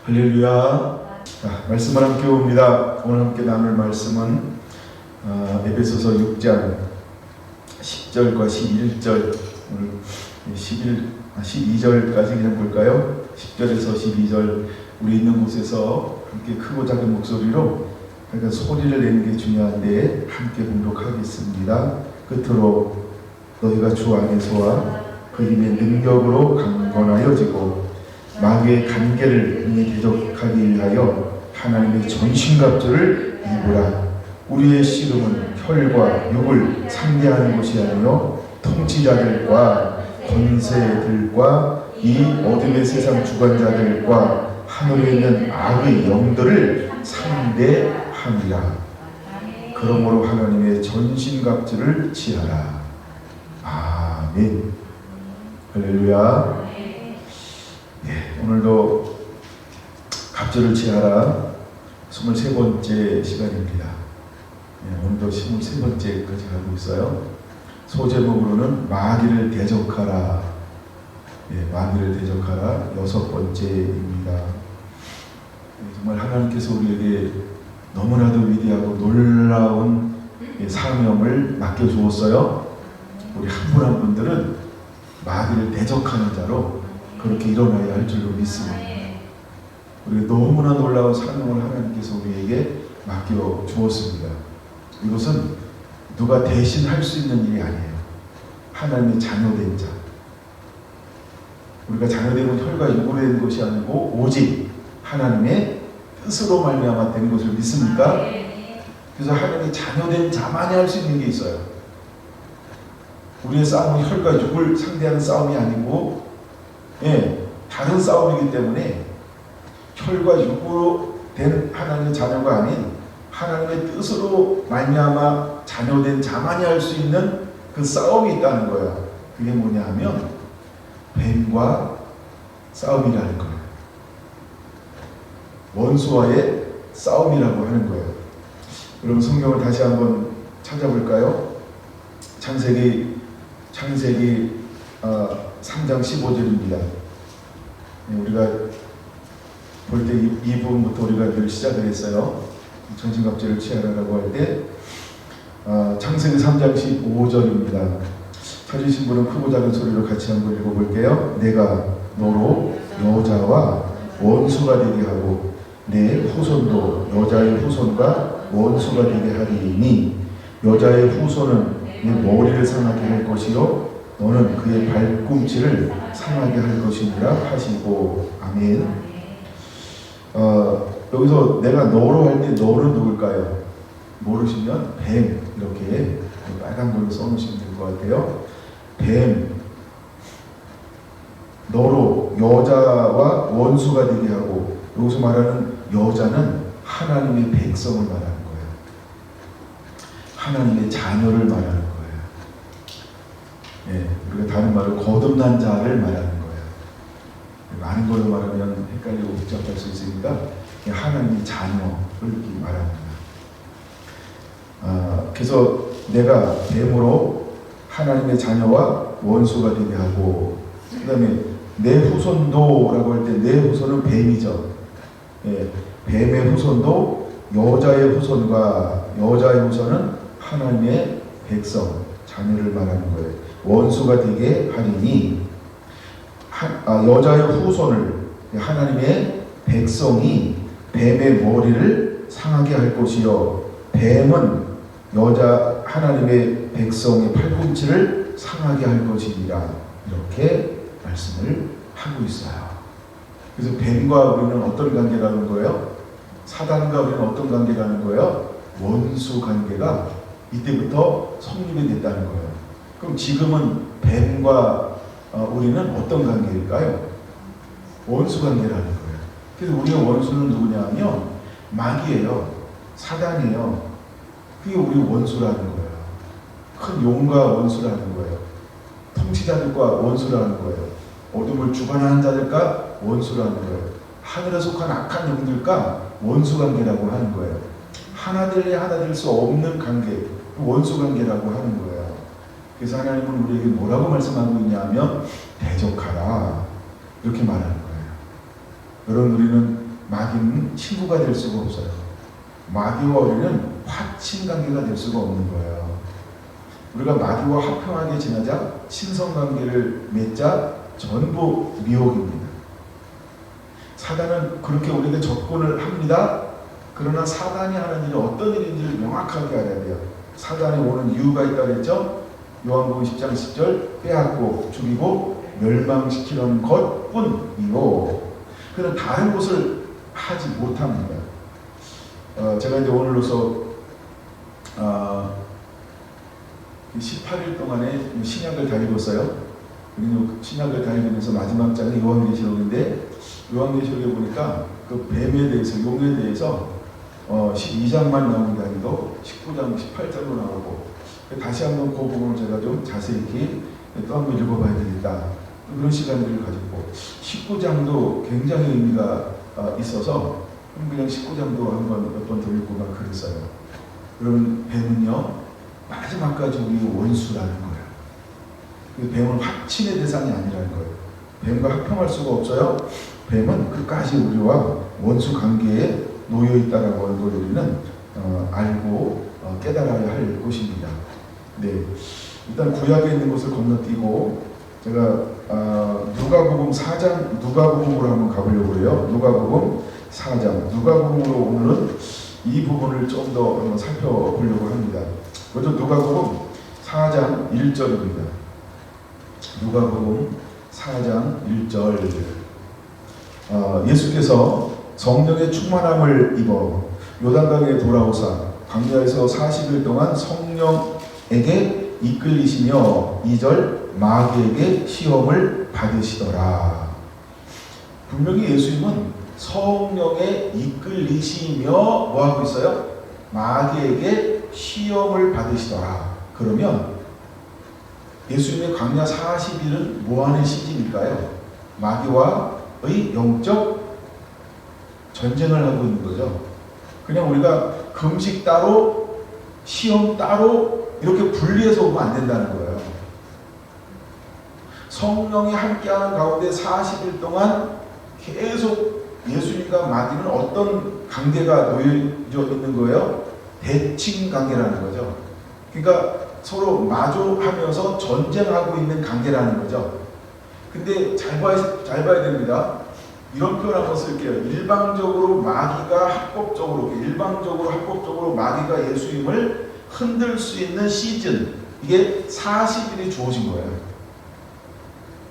할렐루야. 말씀을 함께 봅니다. 오늘 함께 나눌 말씀은 에베소서 6장 10절과 11절, 오늘 12절까지 그냥 볼까요? 10절에서 12절, 우리 있는 곳에서 함께 크고 작은 목소리로, 그러니까 소리를 내는 게 중요한데 함께 공독하겠습니다. 끝으로 너희가 주 안에서와 그 힘의 능력으로 강건하여지고 마귀의 관계를 능히 대적하기 위하여 하나님의 전신갑주를 입으라. 우리의 씨름은 혈과 육을 상대하는 것이 아니요 통치자들과 권세들과 이 어둠의 세상 주관자들과 하늘에 있는 악의 영들을 상대함이라. 그러므로 하나님의 전신갑주를 취하라. 아멘. 할렐루야. 오늘도 갑주를 취하라 23번째 시간입니다. 오늘도 23번째까지 가고 있어요. 소제목으로는 마귀를 대적하라. 마귀를 대적하라 6번째입니다. 정말 하나님께서 우리에게 너무나도 위대하고 놀라운 사명을 맡겨주었어요. 우리 한 분 한 분들은 마귀를 대적하는 자로 그렇게 일어나야 할 줄로 믿습니다. 우리가 너무나 놀라운 사명을 하나님께서 우리에게 맡겨 주었습니다. 이것은 누가 대신 할 수 있는 일이 아니에요. 하나님의 자녀된 자. 우리가 자녀되면 혈과 육으로 된 것이 아니고 오직 하나님의 뜻으로 말미암아 된 것을 믿습니까? 그래서 하나님의 자녀된 자만이 할 수 있는 게 있어요. 우리의 싸움은 혈과 육을 상대하는 싸움이 아니고 다른 싸움이기 때문에 혈과 육으로 된 하나님의 자녀가 아닌 하나님의 뜻으로 말미암아 자녀된 자만이 할 수 있는 그 싸움이 있다는 거야. 그게 뭐냐 하면 뱀과 싸움이라는 거예요. 원수와의 싸움이라고 하는 거예요. 그럼 성경을 다시 한번 찾아볼까요? 창세기 3장 15절입니다. 우리가 볼 때 이 부분부터 우리가 늘 시작을 했어요. 전신갑주를 취하라고 할 때 창세기 3장 15절입니다. 찾으신 분은 크고 작은 소리로 같이 한번 읽어볼게요. 내가 너로 여자와 원수가 되게 하고 내 후손도 여자의 후손과 원수가 되게 하리니 여자의 후손은 네 머리를 상하게 할 것이요 너는 그의 발꿈치를 상하게 할 것이니라 하시고. 아멘. 여기서 내가 너로 할 때 너는 누굴까요? 모르시면 뱀, 이렇게 빨간 걸로 써놓으시면 될 것 같아요. 뱀, 너로 여자와 원수가 되게 하고, 여기서 말하는 여자는 하나님의 백성을 말하는 거예요. 하나님의 자녀를 말하는 거예요. 우리가 다른 말로 거듭난 자를 말하는 거예요. 많은 걸로 말하면 헷갈리고 복잡할 수 있으니까 하나님의 자녀를 이렇게 말합니다. 그래서 내가 뱀으로 하나님의 자녀와 원수가 되게 하고, 그 다음에 내 후손도라고 할 때 내 후손은 뱀이죠. 뱀의 후손도 여자의 후손과 여자의 후손은 하나님의 백성, 자녀를 말하는 거예요. 원수가 되게 하리니 여자의 후손을 하나님의 백성이 뱀의 머리를 상하게 할 것이요 뱀은 여자 하나님의 백성의 팔꿈치를 상하게 할 것이니라. 이렇게 말씀을 하고 있어요. 그래서 뱀과 우리는 어떤 관계라는 거예요? 사단과 우리는 어떤 관계라는 거예요? 원수 관계가 이때부터 성립이 됐다는 거예요. 그럼 지금은 뱀과 우리는 어떤 관계일까요? 원수 관계라는 거예요. 그래서 우리의 원수는 누구냐 하면 마귀예요. 사단이에요. 그게 우리 원수라는 거예요. 큰 용과 원수라는 거예요. 통치자들과 원수라는 거예요. 어둠을 주관하는 자들과 원수라는 거예요. 하늘에 속한 악한 영들과 원수 관계라고 하는 거예요. 하나 될래 하나 될 수 없는 관계, 원수 관계라고 하는 거예요. 그래서 하나님은 우리에게 뭐라고 말씀하고 있냐면 대적하라, 이렇게 말하는 거예요. 여러분, 우리는 마귀는 친구가 될 수가 없어요. 마귀와 우리는 화친 관계가 될 수가 없는 거예요. 우리가 마귀와 화평하게 지내자, 친선 관계를 맺자, 전부 미혹입니다. 사단은 그렇게 우리에게 접근을 합니다. 그러나 사단이 하는 일이 어떤 일인지를 명확하게 알아야 돼요. 사단이 오는 이유가 있다고 했죠. 요한복음 10장 10절 빼앗고 죽이고 멸망시키는 것뿐이요. 그는 다른 것을 하지 못합니다. 제가 이제 오늘로서 18일 동안에 신약을 다 읽었어요. 그리고 신약을 다 읽으면서 마지막 장이 요한계시록인데, 요한계시록에 보니까 그 뱀에 대해서, 용에 대해서 12장만 나오는 게 아니고 19장, 18장도 나오고, 다시 한번 그 부분을 제가 좀 자세히 또 한번 읽어봐야 되겠다. 그런 시간들을 가졌고, 19장도 굉장히 의미가 있어서 그냥 19장도 한번 몇 번 더 읽고 막 그랬어요. 여러분, 뱀은요 마지막까지 우리 원수라는 거예요. 뱀은 확신의 대상이 아니라는 거예요. 뱀과 합평할 수가 없어요. 뱀은 끝까지 우리와 원수 관계에 놓여 있다라고 하는 걸 우리는 알고 깨달아야 할 것입니다. 네, 일단 구약에 있는 것을 건너뛰고 제가 누가복음 4장, 누가복음으로 한번 가보려고 해요. 누가복음 4장, 누가복음으로 오늘은 이 부분을 좀 더 한번 살펴보려고 합니다. 먼저 누가복음 4장 1절입니다. 누가복음 4장 1절. 예수께서 성령의 충만함을 입어 요단강에 돌아오사 광야에서 40일 동안 성령에게 이끌리시며 2절 마귀에게 시험을 받으시더라. 분명히 예수님은 성령에 이끌리시며 뭐하고 있어요? 마귀에게 시험을 받으시더라. 그러면 예수님의 광야 40일은 뭐하는 시즌일까요? 마귀와의 영적 전쟁을 하고 있는 거죠. 그냥 우리가 금식 따로 시험 따로 이렇게 분리해서 오면 안 된다는 거예요. 성령이 함께하는 가운데 40일 동안 계속 예수님과 마귀는 어떤 관계가 놓여져 있는 거예요? 대칭 관계라는 거죠. 그러니까 서로 마주하면서 전쟁하고 있는 관계라는 거죠. 근데 잘 봐야 됩니다. 이런 표현 한번 쓸게요. 일방적으로 합법적으로 마귀가 예수님을 흔들 수 있는 시즌, 이게 40일이 주어진 거예요.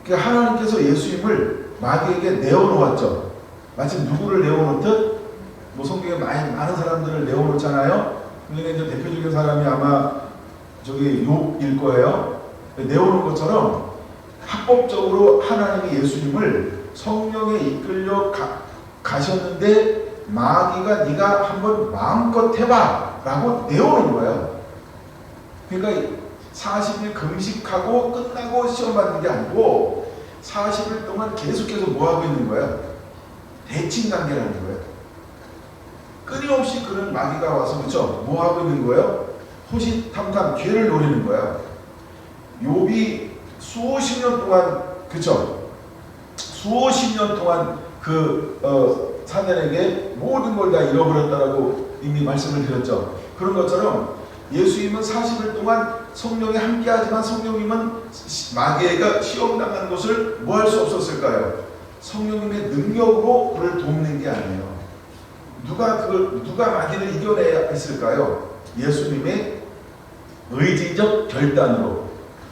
그러니까 하나님께서 예수님을 마귀에게 내어놓았죠. 마치 누구를 내어놓듯, 뭐 성경에 많은 사람들을 내어놓잖아요. 근데 이제 대표적인 사람이 아마 저기 욥일 거예요. 내어놓은 것처럼 합법적으로 하나님이 예수님을 성령에 이끌려 가셨는데 마귀가 네가 한번 마음껏 해봐 라고 내어놓은 거예요. 그러니까 40일 금식하고 끝나고 시험 받는 게 아니고 40일 동안 계속해서 뭐 하고 있는 거예요? 대칭 관계라는 거예요. 끊임없이 그런 마귀가 와서, 그렇죠? 뭐 하고 있는 거예요? 호시탐탐 죄를 노리는 거예요. 욥이 수십 년 동안, 그렇죠? 수십 년 동안 사단에게 모든 걸 다 잃어버렸다라고 이미 말씀을 드렸죠. 그런 것처럼 예수님은 40일 동안 성령이 함께하지만 성령님은 마귀가 시험당하는 것을 뭐 할 수 없었을까요? 성령님의 능력으로 그를 돕는 게 아니에요. 누가 마귀를 이겨내야 했을까요? 예수님의 의지적 결단으로.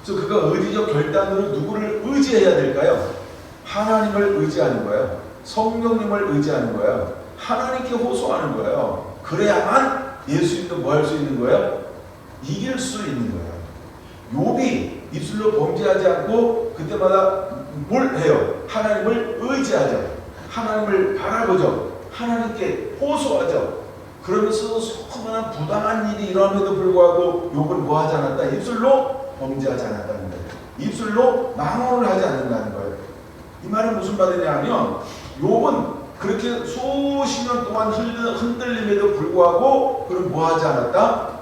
그래서 그가 의지적 결단으로 누구를 의지해야 될까요? 하나님을 의지하는 거예요. 성령님을 의지하는 거예요. 하나님께 호소하는 거예요. 그래야만 예수님도 뭐 할 수 있는 거예요? 이길 수 있는 거예요. 욥이 입술로 범죄하지 않고 그때마다 뭘 해요? 하나님을 의지하죠. 하나님을 바라보죠. 하나님께 호소하죠. 그러면서 수많은 부당한 일이 일어남에도 불구하고 욥은 뭐 하지 않았다? 입술로 범죄하지 않았다는 거예요. 입술로 망언을 하지 않는다는 거예요. 이 말은 무슨 말이냐 하면 욥은 그렇게 수십 년 동안 흔들림에도 불구하고 그럼 뭐 하지 않았다?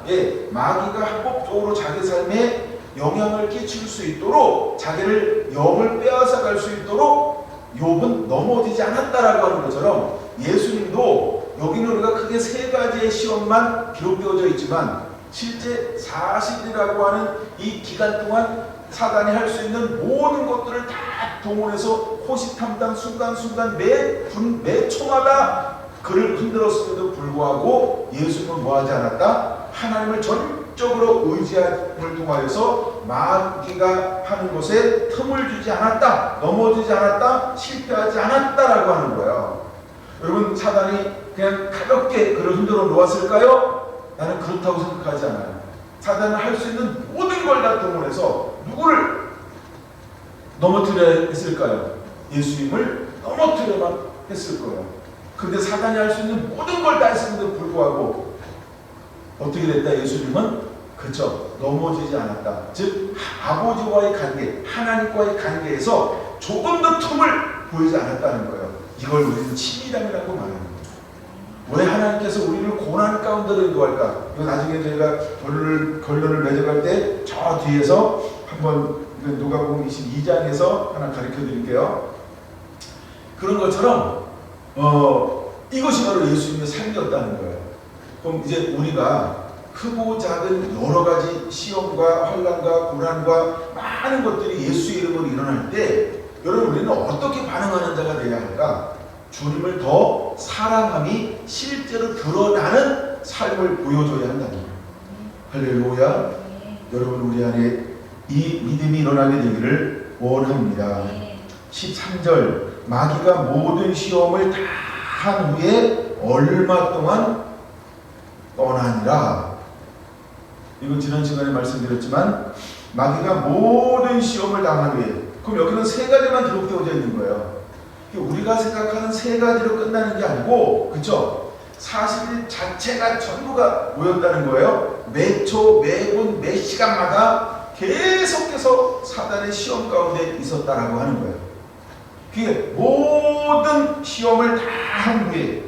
마귀가 합법적으로 자기 삶에 영향을 끼칠 수 있도록, 자기를 영을 빼앗아 갈 수 있도록 욥은 넘어지지 않았다라고 하는 것처럼 예수님도 여기는 우리가 크게 세 가지의 시험만 기록되어져 있지만 실제 40일이라고 하는 이 기간 동안 사단이 할 수 있는 모든 것들을 다 동원해서 호시탐탐 순간순간 매 초마다 그를 흔들었음에도 불구하고 예수님은 뭐하지 않았다? 하나님을 전적으로 의지함을 통하여서 마귀가 하는 것에 틈을 주지 않았다, 넘어지지 않았다, 실패하지 않았다라고 하는 거예요. 여러분, 사단이 그냥 가볍게 그를 흔들어 놓았을까요? 나는 그렇다고 생각하지 않아요. 사단은 할 수 있는 모든 걸 다 동원해서 누구를 넘어뜨려야 했을까요? 예수님을 넘어뜨려만 했을 거예요. 그런데 사단이 할 수 있는 모든 걸 다 했음에도 불구하고 어떻게 됐다? 예수님은 그렇죠, 넘어지지 않았다. 즉 아버지와의 관계, 하나님과의 관계에서 조금도 틈을 보이지 않았다는 거예요. 이걸 우리는 친밀함이라고 말하는 거예요. 왜 하나님께서 우리를 고난 가운데로 인도할까? 이거 나중에 저희가 결론을 맺어갈 때 저 뒤에서 한번 누가복음 22장에서 하나 가르쳐 드릴게요. 그런 것처럼 이것이 바로 예수님의 삶이었다는 거예요. 그럼 이제 우리가 크고 작은 여러 가지 시험과 환난과 고난과 많은 것들이 예수의 이름으로 일어날 때 여러분, 우리는 어떻게 반응하는 자가 되어야 할까? 주님을 더 사랑함이 실제로 드러나는 삶을 보여줘야 한다는 거예요. 할렐루야. 여러분, 우리 안에 이 믿음이 일어나게 되기를 원합니다. 13절, 마귀가 모든 시험을 다 한 후에 얼마 동안 떠나니라. 이건 지난 시간에 말씀드렸지만 마귀가 모든 시험을 당한 후에, 그럼 여기는 세 가지만 기록되어져 있는 거예요. 우리가 생각하는 세 가지로 끝나는 게 아니고, 그쵸? 40일 자체가 전부가 뭐였다는 거예요? 매초, 매분, 매 시간마다 계속해서 사단의 시험 가운데 있었다라고 하는 거예요. 그게 모든 시험을 다 한 후에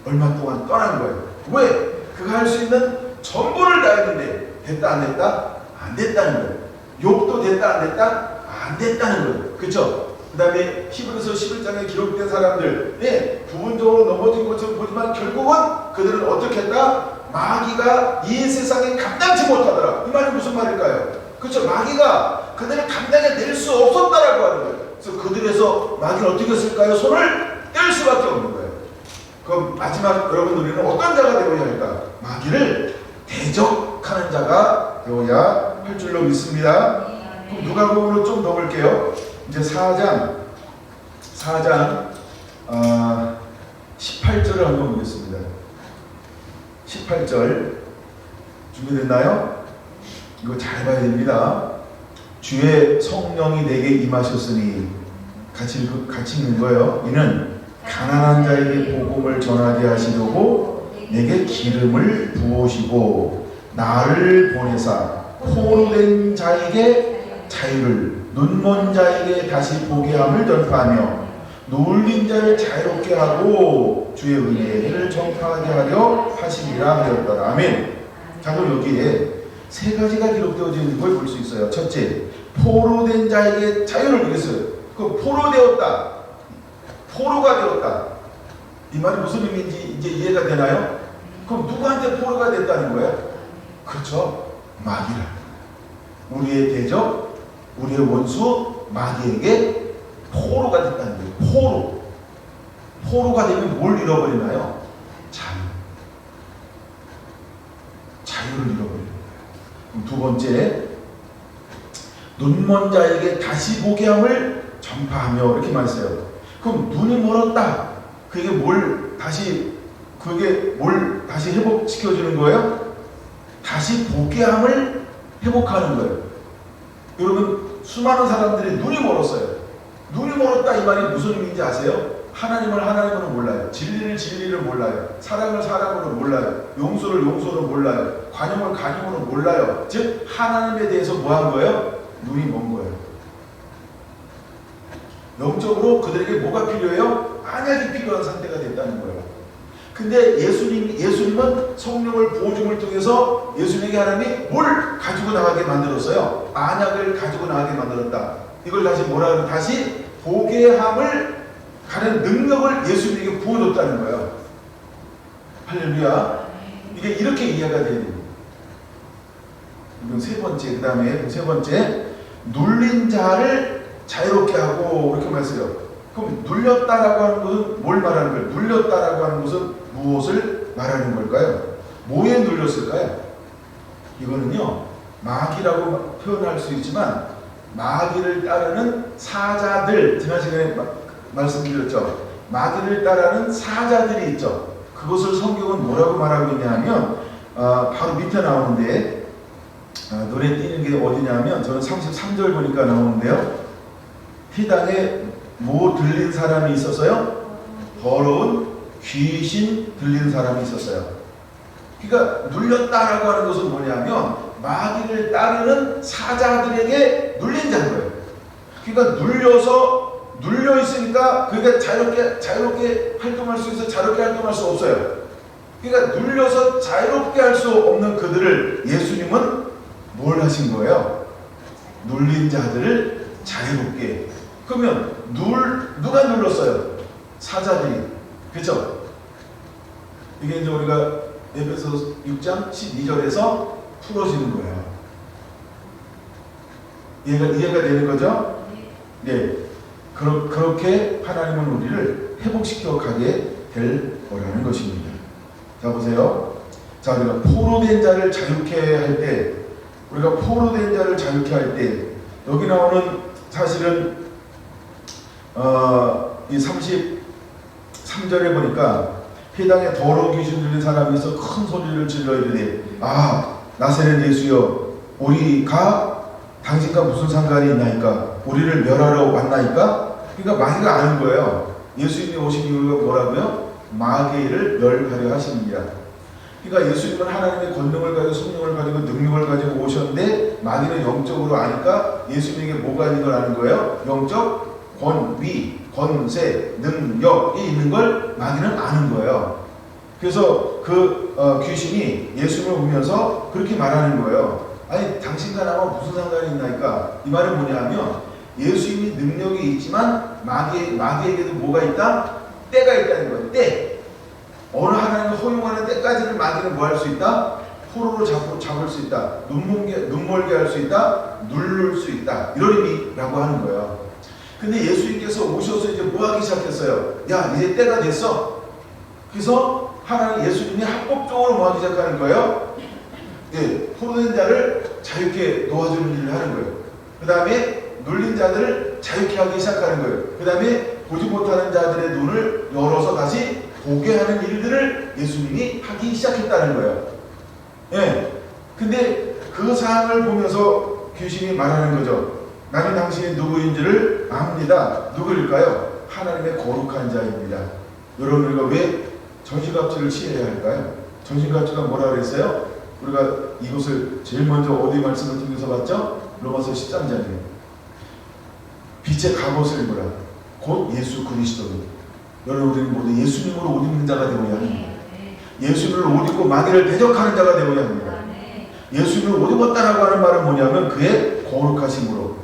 얼마 동안 떠난 거예요. 왜? 그가 할 수 있는 전부를 다 했는데 됐다 안 됐다? 안 됐다는 거예요. 욕도 됐다 안 됐다? 안 됐다는 거예요. 그쵸? 그 다음에 히브리서 11장에 기록된 사람들, 부분적으로 넘어진 것처럼 보지만 결국은 그들은 어떻게 했다? 마귀가 이 세상에 감당치 못하더라. 이 말이 무슨 말일까요? 그렇죠? 마귀가 그들을 감당해낼 수 없었다라고 하는 거예요. 그래서 그들에서 마귀는 어떻게 했을까요? 손을 뗄 수밖에 없는 거예요. 그럼 마지막 여러분, 우리는 어떤 자가 되어야 할까? 마귀를 대적하는 자가 되어야 할 줄로 믿습니다. 그럼 누가복음으로 좀 더 볼게요. 이제 4장 18절을 한번 보겠습니다. 18절 준비됐나요? 이거 잘 봐야 됩니다. 주의 성령이 내게 임하셨으니, 같이 읽는 거예요. 이는 가난한 자에게 복음을 전하게 하시려고 내게 기름을 부으시고 나를 보내사 포로된 자에게 자유를, 눈먼 자에게 다시 보게 함을 전파하며 눌린 자를 자유롭게 하고 주의 은혜를 전파하게 하려 하시니라 하였더라. 아멘. 자, 그럼 여기에 세 가지가 기록되어져 있는 걸 볼 수 있어요. 첫째, 포로된 자에게 자유를 그랬어요. 그 포로되었다, 포로가 되었다. 이 말이 무슨 의미인지 이제 이해가 되나요? 그럼 누구한테 포로가 됐다는 거예요? 그렇죠, 마귀라. 우리의 대적, 우리의 원수 마귀에게 포로가 됐다는 거예요. 포로가 되면 뭘 잃어버리나요? 자유를 잃어버리는 거예요. 두 번째, 눈먼 자에게 다시 보게 함을 전파하며, 이렇게 말했어요. 그럼 눈이 멀었다, 그게 뭘 다시 회복시켜주는 거예요? 다시 보게 함을 회복하는 거예요. 여러분, 수많은 사람들이 눈이 멀었어요. 눈이 멀었다, 이 말이 무슨 의미인지 아세요? 하나님을 하나님으로 몰라요. 진리를 몰라요. 사랑을 사랑으로 몰라요. 용서를 용서로 몰라요. 관용을 관용으로 몰라요. 즉 하나님에 대해서 뭐 한 거예요? 눈이 먼 거예요. 영적으로 그들에게 뭐가 필요해요? 안약이 필요한 상태가 됐다는 거예요. 근데 예수님은 성령을 부어줌을 통해서 예수님에게 하나님이 뭘 가지고 나가게 만들었어요? 안약을 가지고 나가게 만들었다. 이걸 다시 뭐라 그러면, 다시 보게 함을 가는 능력을 예수님에게 부어줬다는 거예요. 할렐루야. 이게 이렇게 이해가 돼야 됩니다. 이건 세 번째, 그 다음에 세 번째, 눌린 자를 자유롭게 하고 이렇게 말했어요. 그럼 눌렸다라고 하는 것은 뭘 말하는 거예요? 눌렸다라고 하는 것은 무엇을 말하는 걸까요? 뭐에 눌렸을까요? 이거는요, 마귀라고 표현할 수 있지만 마귀를 따르는 사자들, 지난 시간에 말씀드렸죠. 마귀를 따르는 사자들이 있죠. 그것을 성경은 뭐라고 말하고 있냐 하면 바로 밑에 나오는데 눈에 띄는 게 어디냐면 저는 33절 보니까 나오는데요. 이 땅에 뭐 들린 사람이 있었어요? 더러운 귀신 들린 사람이 있었어요. 그러니까 눌렸다라고 하는 것은 뭐냐면 마귀를 따르는 사자들에게 눌린 자인 거예요. 그러니까 눌려 있으니까 그게 자유롭게 활동할 수 있어, 자유롭게 활동할 수 없어요. 그러니까 눌려서 자유롭게 할 수 없는 그들을 예수님은 뭘 하신 거예요? 눌린 자들을 자유롭게. 그러면 누가 눌렀어요? 사자들이. 그죠? 이게 이제 우리가 에베소 6장 12절에서 풀어지는 거예요. 이해가 되는 거죠? 네. 그렇게 하나님은 우리를 회복시켜 가게 될 거라는 것입니다. 자, 보세요. 자, 우리가 포로된 자를 자유케 할 때, 여기 나오는 사실은, 이 33절에 보니까, 회당에 더러운 귀신 들린 사람이 있어 큰 소리를 질러 이르되, 나사렛 예수여, 우리가 당신과 무슨 상관이 있나이까? 우리를 멸하러 왔나이까? 그러니까 마귀가 아는 거예요. 예수님이 오신 이유가 뭐라고요? 마귀를 멸하려 하십니다. 그러니까 예수님은 하나님의 권능을 가지고 성령을 가지고 능력을 가지고 오셨는데 마귀는 영적으로 아니까 예수님에게 뭐가 있는 걸 아는 거예요? 영적 권위, 권세, 능력이 있는 걸 마귀는 아는 거예요. 그래서 그 귀신이 예수님을 보면서 그렇게 말하는 거예요. 아니, 당신과 나와 무슨 상관이 있나이까? 이 말은 뭐냐면 예수님이 능력이 있지만 마귀에게도 뭐가 있다? 때가 있다는 거예요. 때. 어느 하나님을 허용하는 때까지는 마귀는 뭐 할 수 있다? 포로로 잡을 수 있다. 눈멀게 할 수 있다. 누를 수 있다. 이런 의미라고 하는 거예요. 근데 예수님께서 오셔서 이제 뭐 하기 시작했어요? 야, 이제 때가 됐어. 그래서 예수님이 합법적으로 뭐 하기 시작하는 거예요? 네, 포로된 자를 자유케 놓아주는 일을 하는 거예요. 그 다음에 눌린 자들을 자유케 하기 시작하는 거예요. 그 다음에 보지 못하는 자들의 눈을 열어서 다시 보게 하는 일들을 예수님이 하기 시작했다는 거예요. 예. 근데 그 상황을 보면서 귀신이 말하는 거죠. 나는 당신이 누구인지를 압니다. 누구일까요? 하나님의 거룩한 자입니다. 여러분, 우리가 왜 전신갑주를 취해야 할까요? 전신갑주가 뭐라 그랬어요? 우리가 이것을 제일 먼저 어디 말씀을 통해서 봤죠? 로마서 13장이에요. 빛의 갑옷을 입으라. 곧 예수 그리스도로. 여러분, 우리는 모두 예수님으로 옷 입는 자가 되어야 합니다. 예수님을 옷 입고 마귀를 대적하는 자가 되어야 합니다. 예수님을 옷 입었다라고 하는 말은 뭐냐면 그의 거룩하심으로.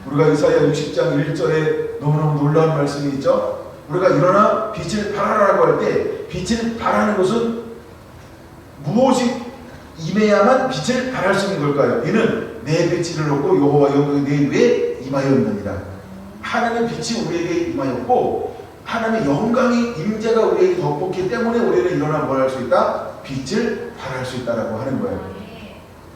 우리가 이사야 60장 1절에 너무너무 놀라운 말씀이 있죠. 우리가 일어나 빛을 발하라고 할 때 빛을 발하는 것은 무엇이 임해야만 빛을 발할 수 있는 걸까요? 이는 내 빛을 얻고 여호와 영광이 내 위에 임하였느니라. 하나님의 빛이 우리에게 임하였고 하나님의 영광이 임재가 우리에게 덮었기 때문에 우리는 일어나 뭘 할 수 있다? 빛을 발할 수 있다라고 하는 거예요.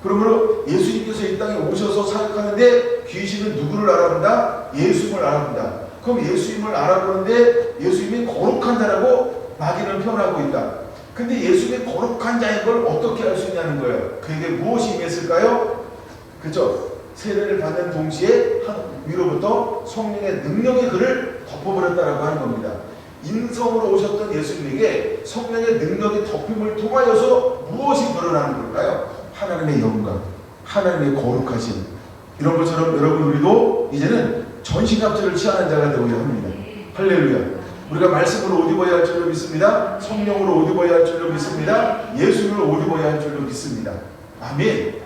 그러므로 예수님께서 이 땅에 오셔서 사역하는데 귀신은 누구를 알아본다? 예수님을 알아본다. 그럼 예수님을 알아보는데 예수님이 거룩한 자라고 마귀는 표현하고 있다. 근데 예수님이 거룩한 자인 걸 어떻게 알 수 있냐는 거예요. 그에게 무엇이 임했을까요? 그죠? 세례를 받는 동시에 위로부터 성령의 능력이 그를 덮어버렸다라고 하는 겁니다. 인성으로 오셨던 예수님에게 성령의 능력이 덮임을 통하여서 무엇이 드러나는 걸까요? 하나님의 영광, 하나님의 거룩하심. 이런 것처럼 여러분, 우리도 이제는 전신갑주를 취하는 자가 되어야 합니다. 할렐루야. 우리가 말씀으로 옷 입어야 할 줄로 믿습니다. 성령으로 옷 입어야 할 줄로 믿습니다. 예수님을 옷 입어야 할 줄로 믿습니다. 아멘.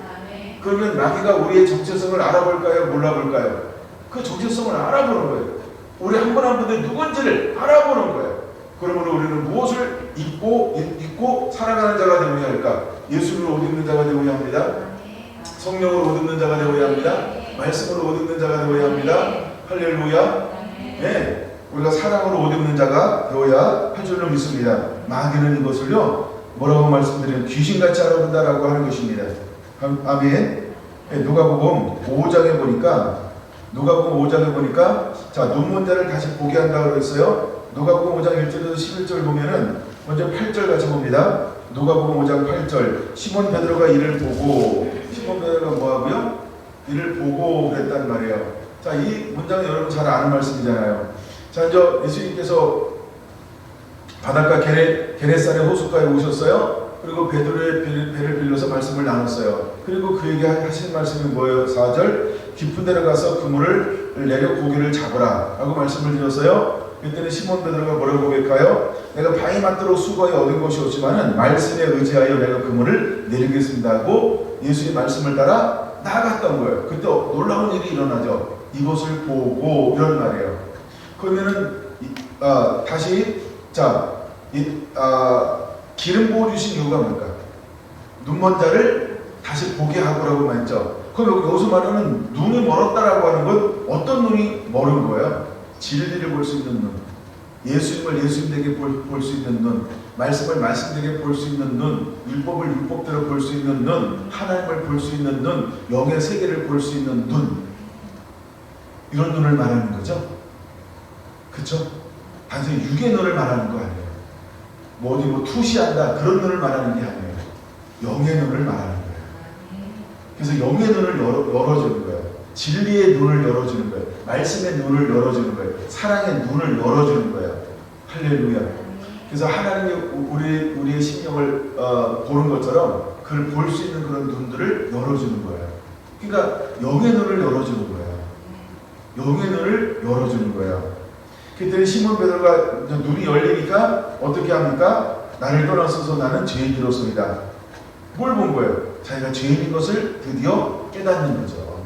그러면 마귀가 우리의 정체성을 알아볼까요? 몰라볼까요? 그 정체성을 알아보는 거예요. 우리 한 분 한 분들이 누군지를 알아보는 거예요. 그러므로 우리는 무엇을 입고 살아가는 자가 되어야 할까? 예수를 옷 입는 자가 되어야 합니다. 성령으로 옷 입는 자가 되어야 합니다. 말씀으로 옷 입는 자가 되어야 합니다. 할렐루야. 네, 우리가 사랑으로 옷 입는 자가 되어야 할 줄로 믿습니다. 마귀는 이것을요, 뭐라고 말씀드리면 귀신같이 알아본다라고 하는 것입니다. 아멘. 네, 누가복음 5장에 보니까 자, 눈먼 자를 다시 보게 한다고 그랬어요. 누가복음 5장 1절에서 11절 보면은 먼저 8절 같이 봅니다. 누가복음 5장 8절. 시몬 베드로가 이를 보고, 시몬 베드로가 뭐하고요? 이를 보고 그랬단 말이에요. 자, 이 문장은 여러분 잘 아는 말씀이잖아요. 자, 이제 예수님께서 바닷가 게네사렛 호숫가에 오셨어요. 그리고 베드로의 배를 빌려서 말씀을 나눴어요. 그리고 그에게 하신 말씀이 뭐예요? 4절. 깊은 데로 가서 그물을 내려 고기를 잡으라 라고 말씀을 드렸어요. 그때는 시몬 베드로가 뭐라고 고백하여 내가 바위 맞도록 수고하여 얻은 것이 없지만은 말씀에 의지하여 내가 그물을 내리겠습니다 하고 예수의 말씀을 따라 나아갔던 거예요. 그때 놀라운 일이 일어나죠. 이것을 보고 이런 말이에요. 그러면은 다시 기름 부어 주신 이유가 뭘까? 눈먼 자를 다시 보게 하고라고 말했죠. 그럼 여기서 말하는 눈이 멀었다라고 하는 건 어떤 눈이 멀은 거예요? 진리를 볼 수 있는 눈, 예수님을 예수님에게 볼 수 있는 눈, 말씀을 말씀되게 볼 수 있는 눈, 율법을 율법대로 볼 수 있는 눈, 하나님을 볼 수 있는 눈, 영의 세계를 볼 수 있는 눈, 이런 눈을 말하는 거죠. 그렇죠? 단순히 육의 눈을 말하는 거 아니에요. 어디 투시한다 그런 눈을 말하는 게 아니에요. 영의 눈을 말하는 거예요. 그래서 영의 눈을 열어주는 거예요. 진리의 눈을 열어주는 거예요. 말씀의 눈을 열어주는 거예요. 사랑의 눈을 열어주는 거예요. 할렐루야. 그래서 하나님이 우리의 심령을 보는 것처럼 그걸 볼 수 있는 그런 눈들을 열어주는 거예요. 그러니까 영의 눈을 열어주는 거예요. 영의 눈을 열어주는 거예요. 그때 시몬 베드로가 눈이 열리니까 어떻게 합니까? 나를 떠나서서 나는 죄인이로소이다. 뭘 본 거예요? 자기가 죄인인 것을 드디어 깨닫는 거죠.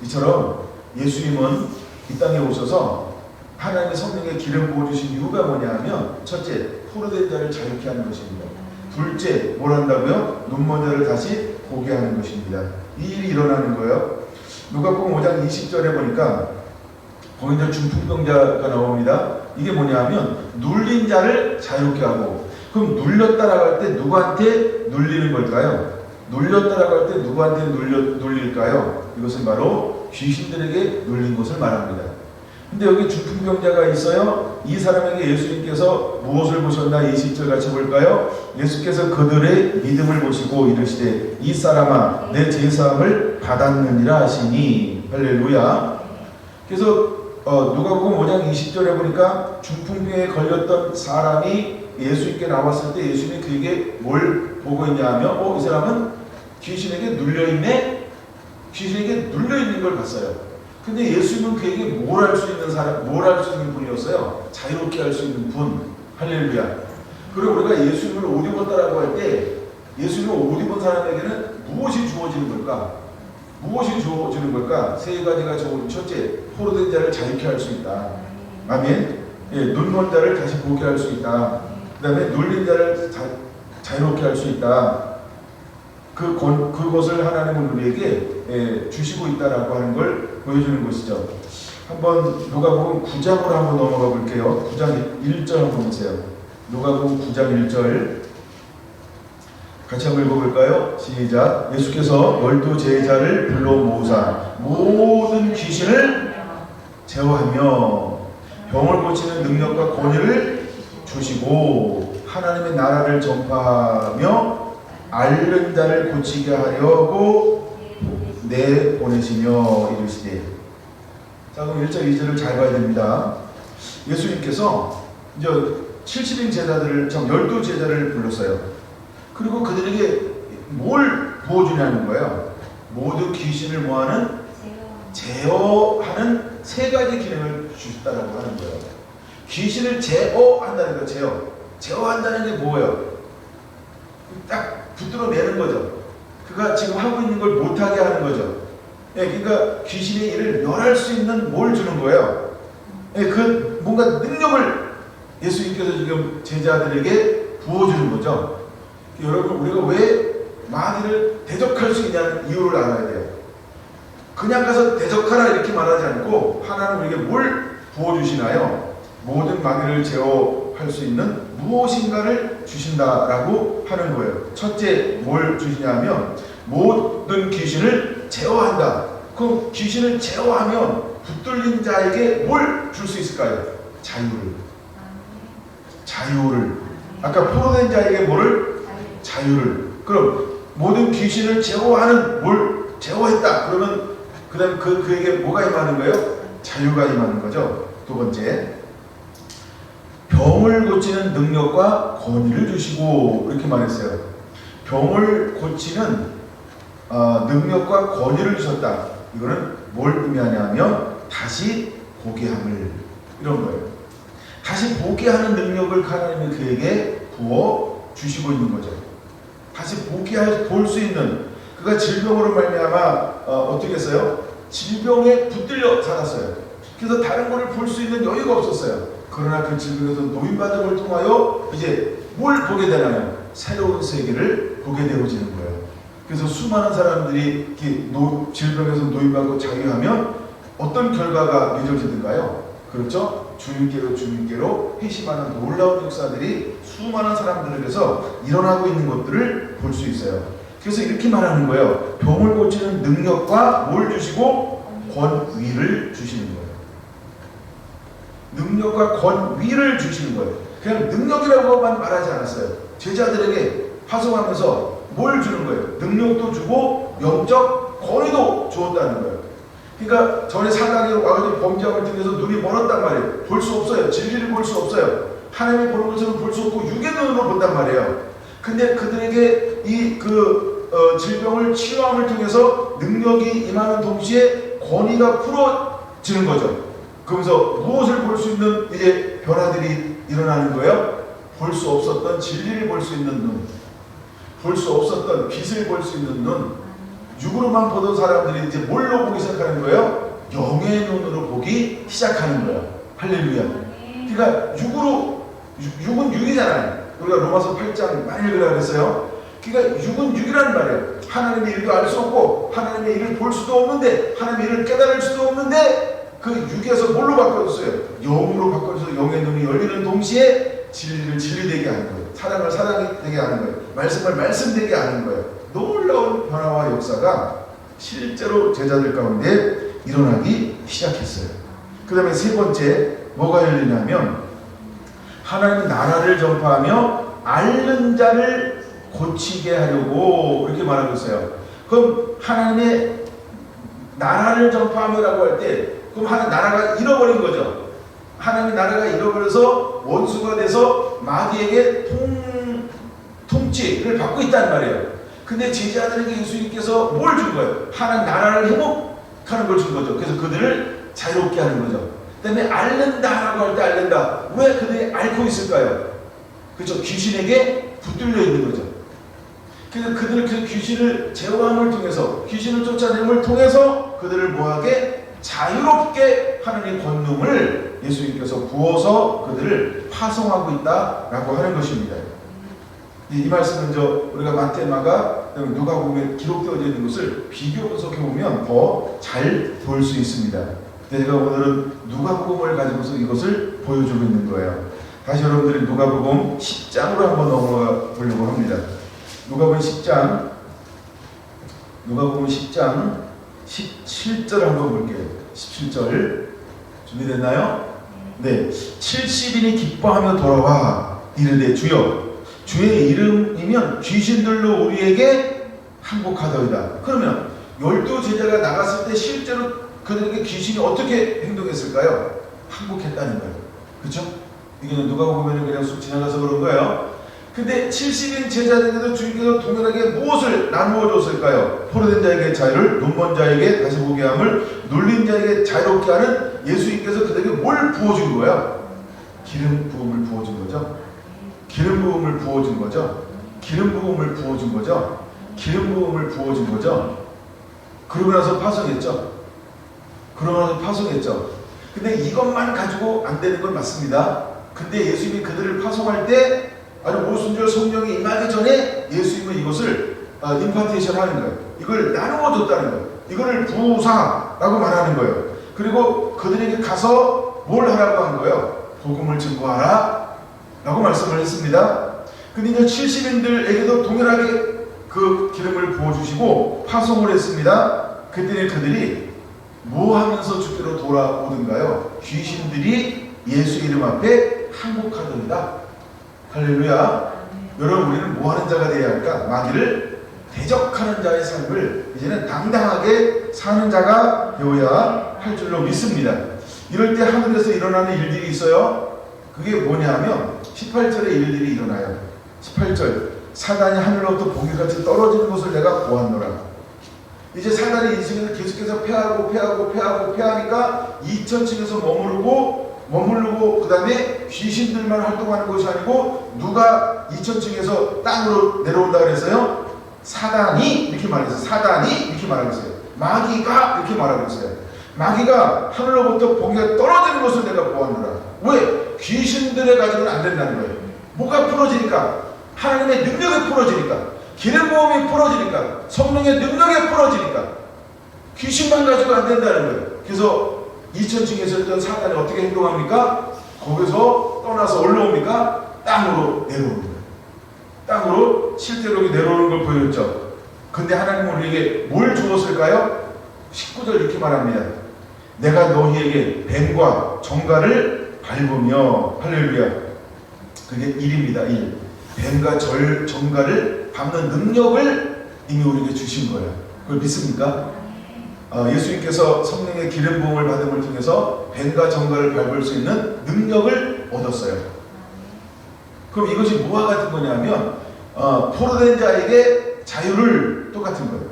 이처럼 예수님은 이 땅에 오셔서 하나님의 성령의 기름 부어주신 이유가 뭐냐 하면 첫째, 포로된 자를 자유케 하는 것입니다. 둘째, 뭘 한다고요? 눈먼 자를 다시 보게 하는 것입니다. 이 일이 일어나는 거예요. 누가복음 5장 20절에 보니까 거기서 중풍병자가 나옵니다. 이게 뭐냐 하면 눌린 자를 자유롭게 하고, 그럼 눌렸다라고 할 때 누구한테 눌리는 걸까요? 눌렸다라고 할 때 누구한테 눌릴까요? 이것은 바로 귀신들에게 눌린 것을 말합니다. 근데 여기 중풍병자가 있어요. 이 사람에게 예수님께서 무엇을 보셨나? 20절 같이 볼까요? 예수께서 그들의 믿음을 보시고 이르시되 이 사람아 내 제사함을 받았느니라 하시니. 할렐루야. 그래서 누가복음 5장 20절에 보니까 중풍병에 걸렸던 사람이 예수님께 나왔을 때 예수님이 그에게 뭘 보고 있냐 하면 이 사람은 귀신에게 눌려있네? 귀신에게 눌려있는 걸 봤어요. 근데 예수님은 그에게 뭘 할 수 있는 사람, 뭘 할 수 있는 분이었어요? 자유롭게 할 수 있는 분. 할렐루야. 그리고 우리가 예수님을 옷 입었다라고 할 때 예수님을 옷 입은 사람에게는 무엇이 주어지는 걸까? 무엇이 주어지는 걸까? 세 가지가 주어지는. 첫째, 포로된 자를 자유케 할 수 있다. 아멘. 예, 눈먼 자를 다시 보게 할 수 있다. 그 다음에 눌린 자를 자유롭게 할 수 있다. 그것을 하나님은 우리에게 주시고 있다라고 하는 걸 보여주는 것이죠. 한번 누가복음 9장으로 한번 넘어가 볼게요. 9장 1절 한번 보세요. 누가복음 9장 1절 같이 한번 읽어볼까요? 시작. 예수께서 12 제자를 불러 모으사 모든 귀신을 제어하며 병을 고치는 능력과 권위를 주시고 하나님의 나라를 전파하며 앓는 자를 고치게 하려고 내보내시며 이르시되. 자, 그럼 1절 2절을 잘 봐야 됩니다. 예수님께서 이제 70인 제자들을, 12 제자를 불렀어요. 그리고 그들에게 뭘 부어주냐는 거예요. 모든 귀신을 뭐하는? 제어하는 세 가지 기능을 주셨다라고 하는 거예요. 귀신을 제어한다는 거예요. 제어한다는 게 뭐예요? 딱 붙들어내는 거죠. 그가 지금 하고 있는 걸 못하게 하는 거죠. 예, 그러니까 귀신의 일을 멸할 수 있는 뭘 주는 거예요? 그 뭔가 능력을 예수님께서 지금 제자들에게 부어주는 거죠. 여러분, 우리가 왜 마귀를 대적할 수 있냐는 이유를 알아야 돼요. 그냥 가서 대적하라 이렇게 말하지 않고 하나님 우리에게 뭘 부어주시나요? 모든 마귀를 제어할 수 있는 무엇인가를 주신다라고 하는 거예요. 첫째 뭘 주시냐면 모든 귀신을 제어한다. 그럼 귀신을 제어하면 붙들린 자에게 뭘 줄 수 있을까요? 자유를. 아까 포로된 자에게 뭐를? 자유를. 그럼 모든 귀신을 제어하는 뭘 제어했다. 그러면 그다음 그에게 뭐가 임하는 거예요? 자유가 임하는 거죠. 두 번째, 병을 고치는 능력과 권위를 주시고 이렇게 말했어요. 병을 고치는 능력과 권위를 주셨다. 이거는 뭘 의미하냐면 다시 보게 함을, 이런 거예요. 다시 보게 하는 능력을 하나님이 그에게 부어 주시고 있는 거죠. 다시 볼 수 있는, 그가 질병으로 말미암아 어떻게 했어요? 질병에 붙들려 살았어요. 그래서 다른 것을 볼 수 있는 여유가 없었어요. 그러나 그 질병에서 노인받은 걸 통하여 이제 뭘 보게 되나요? 새로운 세계를 보게 되어지는 거예요. 그래서 수많은 사람들이 질병에서 노인받고 자유하면 어떤 결과가 맺어지는가요? 그렇죠? 주님께로 회심하는 놀라운 역사들이 수많은 사람들에게서 일어나고 있는 것들을 볼 수 있어요. 그래서 이렇게 말하는 거예요. 병을 고치는 능력과 뭘 주시고? 권위를 주시는 거예요. 능력과 권위를 주시는 거예요. 그냥 능력이라고만 말하지 않았어요. 제자들에게 파송하면서 뭘 주는 거예요? 능력도 주고 영적 권위도 주었다는 거예요. 그러니까 전에 사단이 와가지고 범죄함을 통해서 눈이 멀었단 말이에요. 볼 수 없어요. 진리를 볼 수 없어요. 하나님이 보는 것처럼 볼 수 없고 육의 눈으로 본단 말이에요. 근데 그들에게 질병을 치유함을 통해서 능력이 임하는 동시에 권위가 풀어지는 거죠. 그러면서 무엇을 볼 수 있는 이제 변화들이 일어나는 거예요? 볼 수 없었던 진리를 볼 수 있는 눈, 볼 수 없었던 빛을 볼 수 있는 눈, 육으로만 보던 사람들이 이제 뭘로 보기 시작하는 거예요? 영의 눈으로 보기 시작하는 거예요. 할렐루야. 그러니까 육은 육이잖아요. 우리가 로마서 8장 많이 읽으라 그랬어요. 그러니까 육은 육이라는 말이에요. 하나님의 일도 알 수 없고 하나님의 일을 볼 수도 없는데 하나님의 일을 깨달을 수도 없는데 그 육에서 뭘로 바꿔줬어요? 영으로 바꿔줘서 영의 눈이 열리는 동시에 진리를 진리되게 하는 거예요. 사랑을 사랑되게 하는 거예요. 말씀을 말씀되게 하는 거예요. 놀라운 변화와 역사가 실제로 제자들 가운데 일어나기 시작했어요. 그 다음에 세 번째 뭐가 열리냐면 하나님의 나라를 전파하며 앓는 자를 고치게 하려고 이렇게 말하고 있어요. 그럼 하나님의 나라를 전파하며라고 할 때 그럼 하나님 나라가 잃어버린 거죠. 하나님의 나라가 잃어버려서 원수가 돼서 마귀에게 통치를 받고 있다는 말이에요. 근데 제자들에게 예수님께서 뭘 준 거예요? 하나님 나라를 회복하는 걸 준 거죠. 그래서 그들을 자유롭게 하는 거죠. 그 다음에 앓는다라고 할 때 앓는다. 왜 그들이 앓고 있을까요? 그렇죠. 귀신에게 붙들려 있는 거죠. 그래서 그들은 그 귀신을 제어함을 통해서 귀신을 쫓아냄을 통해서 그들을 뭐하게? 자유롭게 하나님의 권능을 예수님께서 부어서 그들을 파송하고 있다라고 하는 것입니다. 이 말씀은 우리가 마태, 마가, 누가복음에 기록되어져 있는 것을 비교 분석해 보면 더 잘 볼 수 있습니다. 제가 오늘은 누가복음을 가지고서 이것을 보여주고 있는 거예요. 다시 여러분들이 누가복음 10장으로 한번 넘어가 보려고 합니다. 누가복음 10장 17절 한번 볼게요. 17절 준비됐나요? 네. 70인이 기뻐하며 돌아와 이르되 주여 주의 이름이면 귀신들로 우리에게 항복하더이다. 그러면 12제자가 나갔을 때 실제로 그들에게 귀신이 어떻게 행동했을까요? 항복했다는 거예요. 그렇죠? 이게 누가 보면 그냥 쑥 지나가서 그런 거예요. 근데 70인 제자들에게도 주님께서 동일하게 무엇을 나누어 줬을까요? 포로된 자에게 자유를, 눈먼 자에게 다시 보게 함을, 눌린 자에게 자유롭게 하는 예수님께서 그들에게 뭘 부어준 거예요? 기름 부음을 부어준 거죠. 기름 부음을 부어준 거죠. 기름 부음을 부어준 거죠. 기름 부음을 부어준 거죠. 그러고 나서 파송했죠. 근데 이것만 가지고 안 되는 건 맞습니다. 근데 예수님이 그들을 파송할 때 아주 오순절 성령이 임하기 전에 예수님은 이것을 임파테이션 하는 거예요. 이걸 나누어 줬다는 거예요. 이거를 부사라고 말하는 거예요. 그리고 그들에게 가서 뭘 하라고 한 거예요? 복음을 증거하라 라고 말씀을 했습니다. 근데 이제 70인들에게도 동일하게 그 기름을 부어주시고 파송을 했습니다. 그때 그들이 뭐 하면서 주께로 돌아오던가요? 귀신들이 예수 이름 앞에 항복하더이다. 할렐루야. 여러분, 우리는 뭐 하는 자가 되어야 할까? 마귀를 대적하는 자의 삶을 이제는 당당하게 사는 자가 되어야 할 줄로 믿습니다. 이럴 때 하늘에서 일어나는 일들이 있어요. 그게 뭐냐면 18절에 일들이 일어나요. 18절, 사단이 하늘로부터 번개같이 떨어지는 것을 내가 보았노라. 이제 사단이 이 층에서 계속해서 패하니까 2000층에서 머무르고 그 다음에 귀신들만 활동하는 것이 아니고 누가 2000층에서 땅으로 내려온다 그랬어요? 사단이 이렇게 말했어요. 사단이 이렇게 말하고 있어요. 마귀가 이렇게 말하고 있어요. 마귀가 하늘로부터 번개가 떨어지는 것을 내가 보았노라. 왜? 귀신들의 가지고는 안 된다는 거예요. 뭐가 풀어지니까? 하나님의 능력이 풀어지니까, 기름 부음이 풀어지니까, 성령의 능력이 풀어지니까 귀신만 가지고 안 된다는 거예요. 그래서 2000층에서 있던 사단이 어떻게 행동합니까? 거기서 떠나서 올라옵니까? 땅으로 내려오는 거예요. 땅으로 실제로 내려오는 걸 보였죠. 근데 하나님은 우리에게 뭘 주었을까요? 19절 이렇게 말합니다. 내가 너희에게 뱀과 정갈을 밟으며, 할렐루야. 그게 일입니다. 일. 뱀과 정갈을 밟는 능력을 이미 우리에게 주신 거예요. 그걸 믿습니까? 예수님께서 성령의 기름 부음을 받음을 통해서 뱀과 정갈을 밟을 수 있는 능력을 얻었어요. 그럼 이것이 뭐와 같은 거냐면 포로된 자에게 자유를 똑같은 거예요.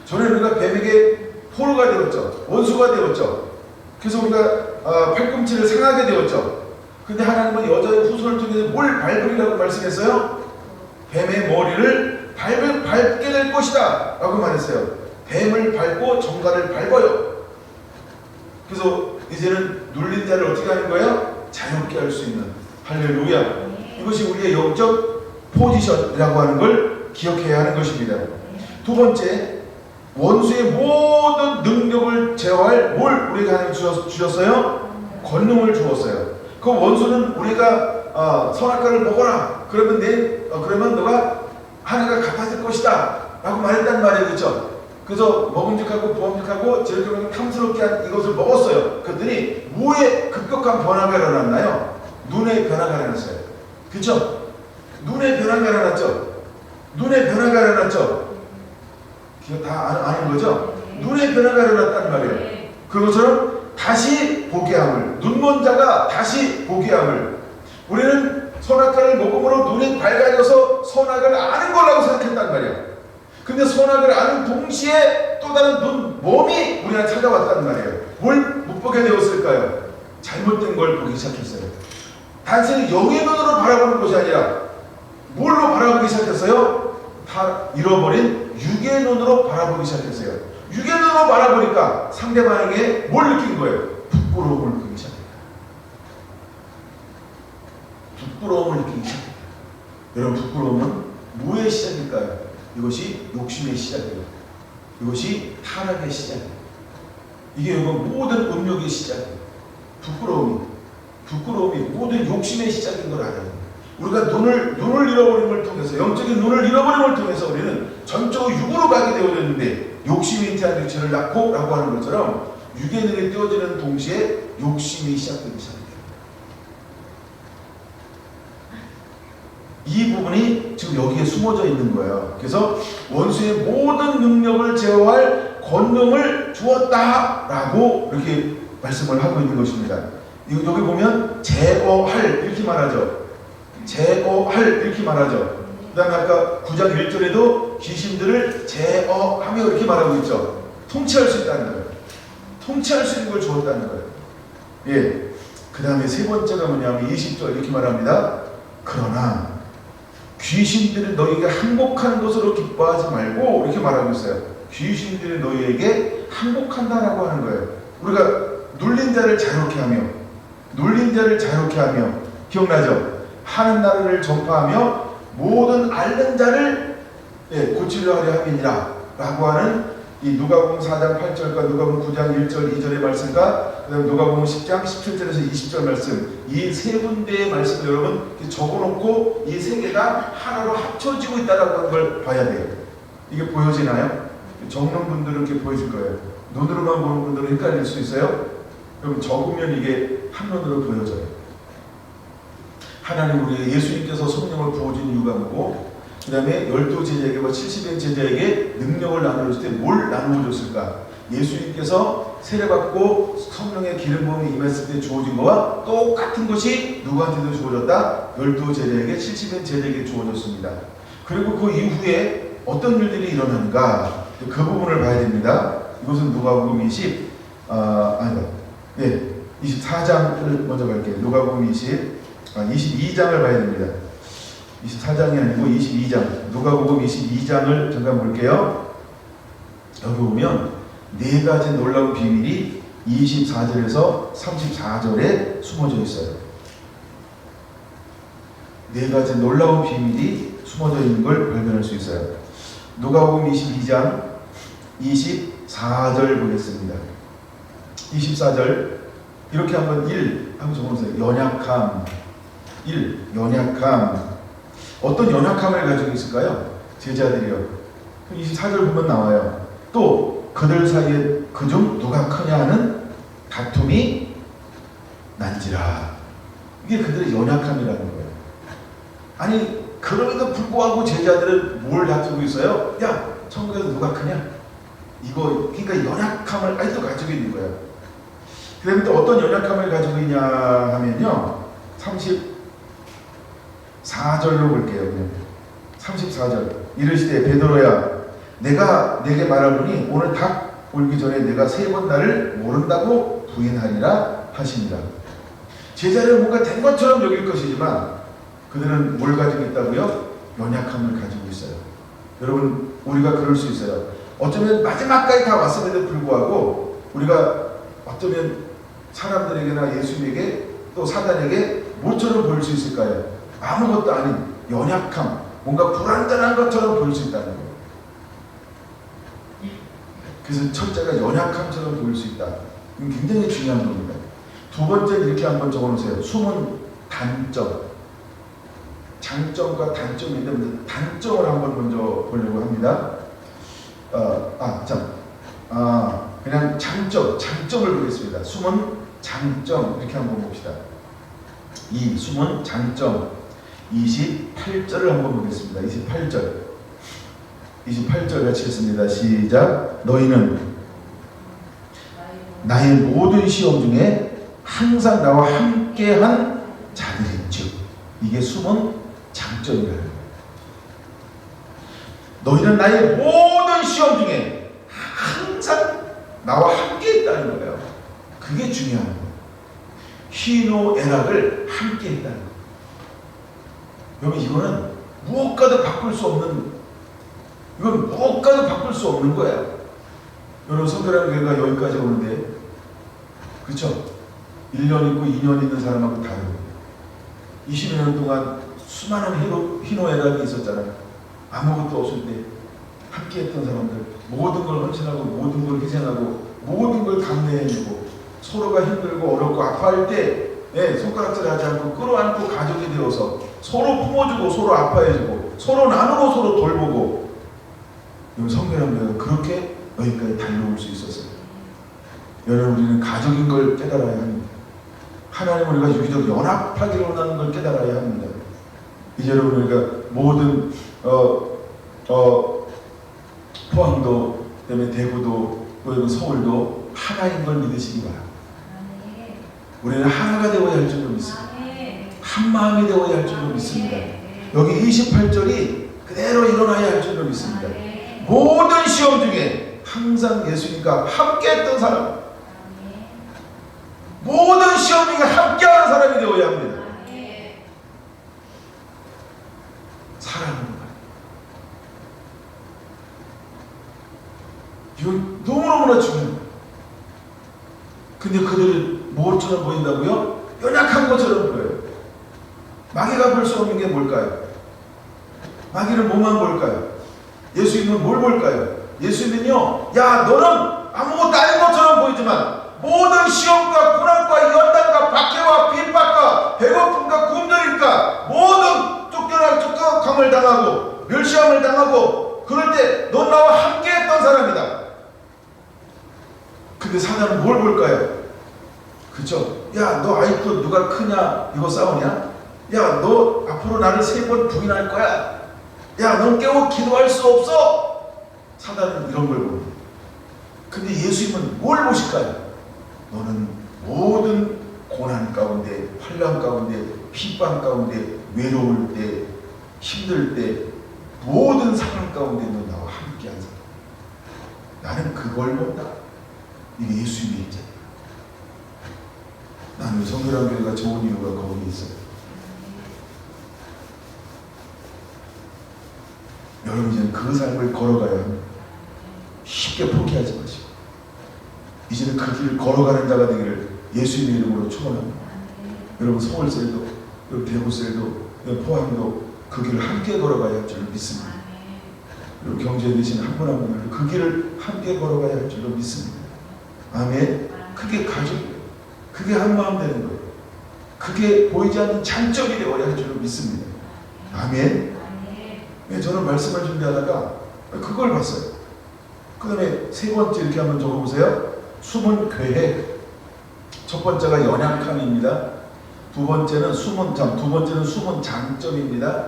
전에 우리가 뱀에게 포로가 되었죠. 원수가 되었죠. 그래서 우리가 팔꿈치를 상하게 되었죠. 근데 하나님은 여자의 후손을 통해서 뭘 밟으리라고 말씀했어요? 뱀의 머리를 밟게 될 것이다 라고 말했어요. 뱀을 밟고 정갈을 밟아요. 그래서 이제는 눌린 자를 어떻게 하는 거예요? 자유롭게 할 수 있는. 할렐루야. 이것이 우리의 영적 포지션이라고 하는 걸 기억해야 하는 것입니다. 두 번째, 원수의 모든 능력을 제어할 뭘 우리가 하나님 주셨어요? 권능을 주었어요. 그 원수는 우리가 선악과를 먹어라. 그러면 너가 하나가 갚아줄 것이다 라고 말했단 말이에요. 그렇죠? 그래서 먹음직하고 보험직하고 제일 탐스럽게 한 이것을 먹었어요. 그랬더니 뭐에 급격한 변화가 일어났나요? 눈의 변화가 일어났어요. 그렇죠? 눈의 변화가 일어났죠? 눈의 변화가 일어났죠? 기억 다 아는 거죠? 눈의 변화가 일어났단 말이에요. 그것처럼 다시 보게 함을, 눈먼 자가 다시 보게 함을. 우리는 선악과를 먹음으로 눈이 밝아져서 선악을 아는 거라고 생각했단 말이에요. 근데 선악을 아는 동시에 또 다른 몸이 우리한테 찾아왔단 말이에요. 뭘 못 보게 되었을까요? 잘못된 걸 보기 시작했어요. 단순히 영의 눈으로 바라보는 것이 아니라 뭘로 바라보기 시작했어요? 다 잃어버린 육의 눈으로 바라보기 시작했어요. 육의 눈으로 바라보니까 상대방에게 뭘 느낀 거예요? 부끄러움을 느끼기 시작했어요. 부끄러움을 느끼기 시작해요. 여러분, 부끄러움은 뭐의 시작일까요? 이것이 욕심의 시작이에요. 이것이 타락의 시작이에요. 이게 여러분 모든 음욕의 시작이에요. 부끄러움이 모든 욕심의 시작인 걸 알아요. 우리가 눈을 잃어버림을 통해서, 영적인 눈을 잃어버림을 통해서 우리는 전적으로 육으로 가게 되어졌는데, 욕심이 잉태한 육체를 낳고 라고 하는 것처럼 육의 눈이 띄어지는 동시에 욕심이 시작되기 시작해요. 이 부분이 지금 여기에 숨어져 있는 거예요. 그래서 원수의 모든 능력을 제어할 권능을 주었다라고 이렇게 말씀을 하고 있는 것입니다. 여기 보면 제어할 이렇게 말하죠. 제어할 이렇게 말하죠. 그 다음에 아까 9장 1절에도 귀신들을 제어하며 이렇게 말하고 있죠. 통치할 수 있다는 거예요. 통치할 수 있는 걸 주었다는 거예요. 예. 그 다음에 세 번째가 뭐냐면 20절 이렇게 말합니다. 그러나 귀신들이 너희에게 항복하는 것으로 기뻐하지 말고 이렇게 말하고 있어요. 귀신들이 너희에게 항복한다라고 하는 거예요. 우리가 눌린 눌린 자를 자유롭게 하며, 눌린 자를 자유롭게 하며, 기억나죠? 하는 나라를 전파하며 모든 앓는 자를 고치려 하려 함이니라 라고 하는 이 누가복음 4장 8절과 누가복음 9장 1절 2절의 말씀과 그다음 누가복음 10장 17절에서 20절 말씀, 이 세 군데의 말씀을 여러분 적어놓고 이 세 개가 하나로 합쳐지고 있다는 걸 봐야 돼요. 이게 보여지나요? 적는 분들은 이렇게 보여질 거예요. 눈으로만 보는 분들은 헷갈릴 수 있어요. 그럼 적으면 이게 한눈으로 보여져요. 하나님 우리 예수님께서 성령을 부어준 이유가 뭐고, 그 다음에 12제자에게와 70인 제자에게 능력을 나누어줄 때 뭘 나누어줬을까? 예수님께서 세례받고 성령의 기름 부음이 임했을 때 주어진 거와 똑같은 것이 누구한테도 주어졌다? 12제자에게 70인 제자에게 주어졌습니다. 그리고 그 이후에 어떤 일들이 일어나는가? 그 부분을 봐야 됩니다. 이것은 누가복음 24장을 먼저 갈게요. 누가복음 22장을 봐야 됩니다. 24장이 아니고 22장. 누가복음 22장을 잠깐 볼게요. 여기 보면 네 가지 놀라운 비밀이 24절에서 34절에 숨어져 있어요. 네 가지 놀라운 비밀이 숨어져 있는 걸 발견할 수 있어요. 누가복음 22장 24절 보겠습니다. 24절 이렇게 한번 1 한번 적어보세요. 연약함. 1. 연약함. 어떤 연약함을 가지고 있을까요? 제자들이요. 24절 보면 나와요. 또 그들 사이에 그중 누가 크냐 하는 다툼이 난지라. 이게 그들의 연약함이라는 거예요. 아니 그럼에도 불구하고 제자들은 뭘 다투고 있어요? 야, 천국에서 누가 크냐? 이거 그러니까 연약함을 아직도 가지고 있는 거예요. 그다음에 또 어떤 연약함을 가지고 있냐 하면요. 34절로 볼게요. 34절. 이르시되 베드로야 내가 내게 말하노니 오늘 닭 울기 전에 내가 3번 나를 모른다고 부인하리라 하시니라. 제자를 뭔가 된 것처럼 여길 것이지만 그들은 뭘 가지고 있다고요? 연약함을 가지고 있어요. 여러분 우리가 그럴 수 있어요. 어쩌면 마지막까지 다 왔음에도 불구하고 우리가 어쩌면 사람들에게나 예수님에게 또 사단에게 뭐처럼 보일 수 있을까요? 아무것도 아닌 연약함, 뭔가 불완전한 것처럼 보일 수 있다는 거예요. 그래서 첫째가 연약함처럼 보일 수 있다. 이건 굉장히 중요한 겁니다. 두 번째 이렇게 한번 적어놓으세요. 숨은 단점. 장점과 단점이 있는데 단점을 한번 먼저 보려고 합니다. 그냥 장점을 보겠습니다. 숨은 장점 이렇게 한번 봅시다. 이 숨은 장점 28절을 한번 보겠습니다. 28절 같이 읽습니다. 시작. 너희는 나의 모든 시험 중에 항상 나와 함께한 자들인즉. 이게 숨은 장점이라는 거예요. 너희는 나의 모든 시험 중에 항상 나와 함께 했다는 거예요. 그게 중요한 거예요. 희노애락을 함께 했다는 거예요. 여러분 이거는 무엇과도 바꿀 수 없는, 이건 무엇과도 바꿀 수 없는 거예요. 여러분 성결한 교회가 여기까지 오는데 그렇죠? 1년 있고 2년 있는 사람하고 다르고 20년 동안 수많은 희노애락이 있었잖아요. 아무것도 없을 때 함께 했던 사람들, 모든 걸 헌신하고 모든 걸 희생하고 모든 걸 감내해주고 서로가 힘들고 어렵고 아파할 때 손가락질 하지 않고 끌어안고 가족이 되어서 서로 품어주고 서로 아파해주고 서로 나누고 서로 돌보고, 성결한 교회가 그렇게 여기까지 달려올 수 있었어요. 여러분 우리는 가족인 걸 깨달아야 합니다. 하나님 우리가 유기적 연합하기로 원하는 걸 깨달아야 합니다. 이제 여러분 우리가 모든 포항도 그다음에 대구도 또 서울도 하나인 걸 믿으시기 바랍니다. 우리는 하나가 되어야 할 줄로 믿습니다. 한 마음이 되어야 할 줄로 믿습니다. 여기 28절이 그대로 일어나야 할 줄로 믿습니다. 모든 시험 중에 항상 예수님과 함께했던 사람, 모든 시험 중에 함께하는 사람이 되어야 합니다. 사랑으로 말이에요. 이건 너무너무나 중요한 거예요. 근데 그들은 뭐처럼 보인다고요? 연약한 것처럼 보여요. 마귀가 볼 수 없는 게 뭘까요? 마귀는 뭐만 볼까요? 예수님은 뭘 볼까요? 예수님은요, 야, 너는 아무것도 아닌 것처럼 보이지만 모든 시험과 고난과 연단과 박해와 핍박과 배고픔과 굶주림과 모든 쫓겨감을 당하고 멸시함을 당하고 그럴 때 넌 나와 함께 했던 사람이다. 근데 사단은 뭘 볼까요? 그쵸? 야, 너 아직도 누가 크냐 이거 싸우냐? 야, 너 앞으로 나를 3번 부인할 거야. 야, 넌 깨워 기도할 수 없어. 사단은 이런 걸 봅니다. 근데 예수님은 뭘 보실까요? 너는 모든 고난 가운데, 환난 가운데, 핍박 가운데, 외로울 때, 힘들 때, 모든 상황 가운데 너 나와 함께한 사람. 나는 그걸 본다. 이게 예수님의 입장이야. 나는 성결한교회가 좋은 이유가 거기에 있어요. 여러분 이제는 그 삶을 걸어가야 합니다. 쉽게 포기하지 마시고 이제는 그 길을 걸어가는 자가 되기를 예수님의 이름으로 축원합니다. 여러분 서울셀도, 여러분 대구셀도, 여러분 포항도 그 길을 함께 걸어가야 할 줄로 믿습니다. 여러분 경주에 계신 한 분 한 분들 그 길을 함께 걸어가야 할 줄로 믿습니다. 아멘. 그게 가족이에요. 그게 한마음 되는 거예요. 그게 보이지 않는 장점이 되어야 할 줄로 믿습니다. 아멘. 저는 말씀을 준비하다가 그걸 봤어요. 그 다음에 3번째 이렇게 한번 적어보세요. 숨은 계획. 첫 번째가 연약함입니다. 두 번째는 숨은 장점입니다.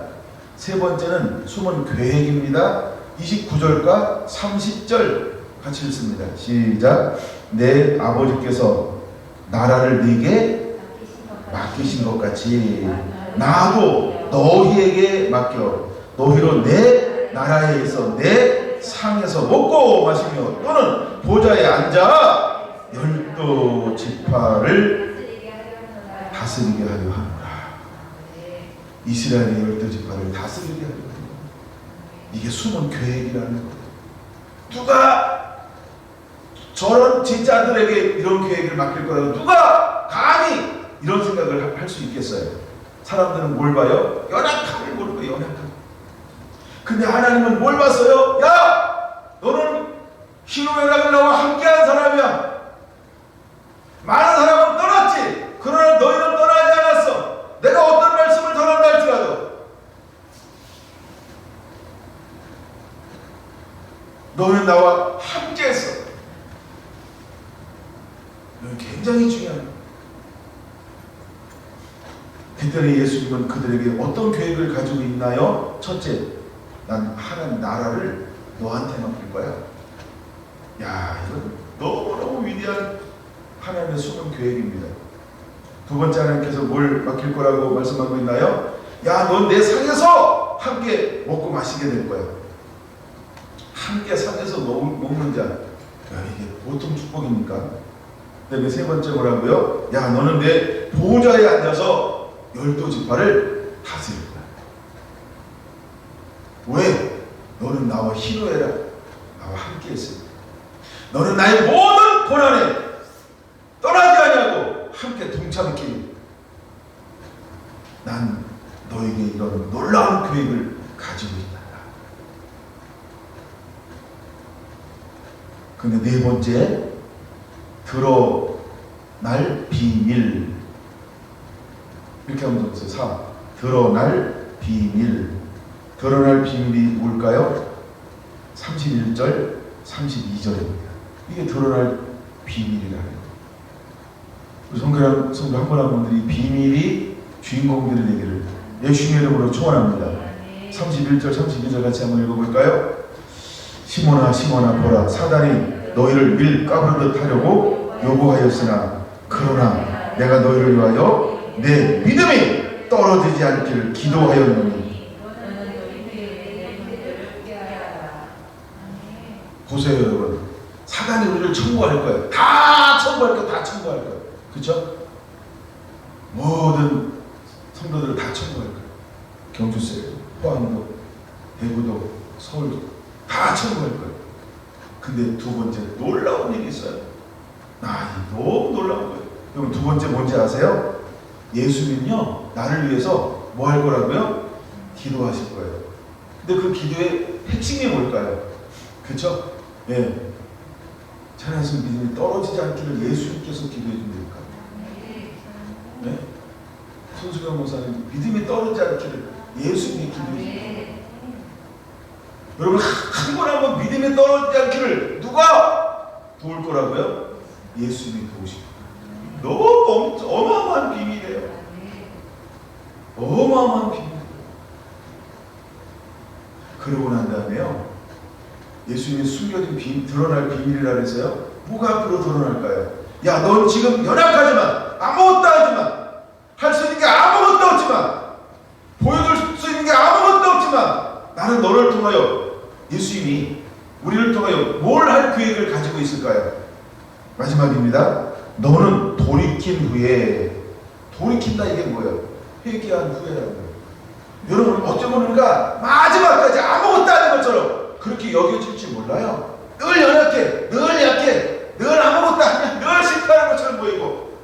세 번째는 숨은 계획입니다. 29절과 30절 같이 읽습니다. 시작. 내 아버지께서 나라를 네게 맡기신 것 같이 나도 너희에게 맡겨 너희로 내 나라에 있어 내 상에서 먹고 마시며 또는 보좌에 앉아 12지파를 다스리게 하려 하노라. 이스라엘의 12지파를 다스리게 하려 하노라. 이게 숨은 계획이라는 거예요. 누가 저런 진짜들에게 이런 계획을 맡길 거라고 누가 감히 이런 생각을 할 수 있겠어요? 사람들은 뭘 봐요? 연약함을 보는 거예요. 연약함. 근데 하나님은 뭘 봤어요? 야! 너는 희노애락을 나와 함께한 사람이야. 많은 사람은 떠났지. 그러나 너희는 떠나지 않았어. 내가 어떤 말씀을 전한다 할지라도 너는 나와 함께했어. 이건 굉장히 중요한 거야. 그때는 예수님은 그들에게 어떤 계획을 가지고 있나요? 첫째, 난 하나님 나라를 너한테 맡길 거야. 야, 이건 너무너무 위대한 하나님의 숨은 계획입니다. 두 번째, 하나님께서 뭘 맡길 거라고 말씀하고 있나요? 야, 넌 내 상에서 함께 먹고 마시게 될 거야. 함께 상에서 먹는 자. 야, 이게 보통 축복입니까? 그다음에 세 번째 뭐라고요? 야, 너는 내 보좌에 앉아서 12지파를 다스릴 거야. 왜? 너는 나와 희노애락 나와 함께 했으니까. 너는 나의 모든 고난에 떠나지 아니하고 함께 동참했기에 난 너에게 이런 놀라운 계획을 가지고 있다. 근데 네 번째, 드러날 비밀. 이렇게 한번 적으세요. 4. 드러날 비밀. 드러날 비밀이 뭘까요? 31절, 32절입니다. 이게 드러날 비밀이라는 거예요. 성도 한 분 한 분들이 비밀이 주인공들을 얘기를 예수님의 이름으로 초원합니다. 31절, 32절 같이 한번 읽어볼까요? 시몬아, 시몬아, 보라, 사단이 너희를 밀 까부르듯 하려고 요구하였으나 그러나 내가 너희를 위하여 내 믿음이 떨어지지 않기를 기도하였느니. 보세요 여러분, 사단이 우리를 청구할 거예요. 다 청구할 거예요. 다 청구할 거예요. 그렇죠? 모든 성도들을 다 청구할 거예요. 경주세, 포항도, 대구도, 서울도 다 청구할 거예요. 근데 두 번째 놀라운 일이 있어요. 너무 놀라운 거예요. 그럼 두 번째 뭔지 아세요? 예수님은요, 나를 위해서 뭐 할 거라고요? 기도하실 거예요. 근데 그 기도의 핵심이 뭘까요? 그렇죠? 예. 찬양하신 믿음이 떨어지지 않기를 예수님께서 기도해 준다니까. 네? 손수경 목사님, 믿음이 떨어지지 않기를 예수님이 기도해 준다. 여러분, 한 번 한번 믿음이 떨어지지 않기를 누가 도울 거라고요? 예수님이 도우실 거예요. 너무 어마어마한 비밀이에요. 어마어마한 비밀. 그러고 난 다음에요, 예수님이 숨겨진 드러날 비밀이라 그래서요, 뭐가 앞으로 드러날까요? 야, 넌 지금 연약하지만, 아무것도 하지만, 할 수 있는 게 아무것도 없지만, 보여줄 수 있는 게 아무것도 없지만, 나는 너를 통하여, 예수님이 우리를 통하여 뭘 할 계획을 가지고 있을까요? 마지막입니다. 너는 돌이킨 후에, 돌이킨다 이게 뭐예요? 회개한 후에라는 거예요. 여러분, 어쩌면 우리가 마지막까지 아무것도 아닌 것처럼 그렇게 여겨질지 몰라요. 늘 연약해, 늘 약해, 늘 아무것도 아니야, 늘 실패하는 것처럼 보이고,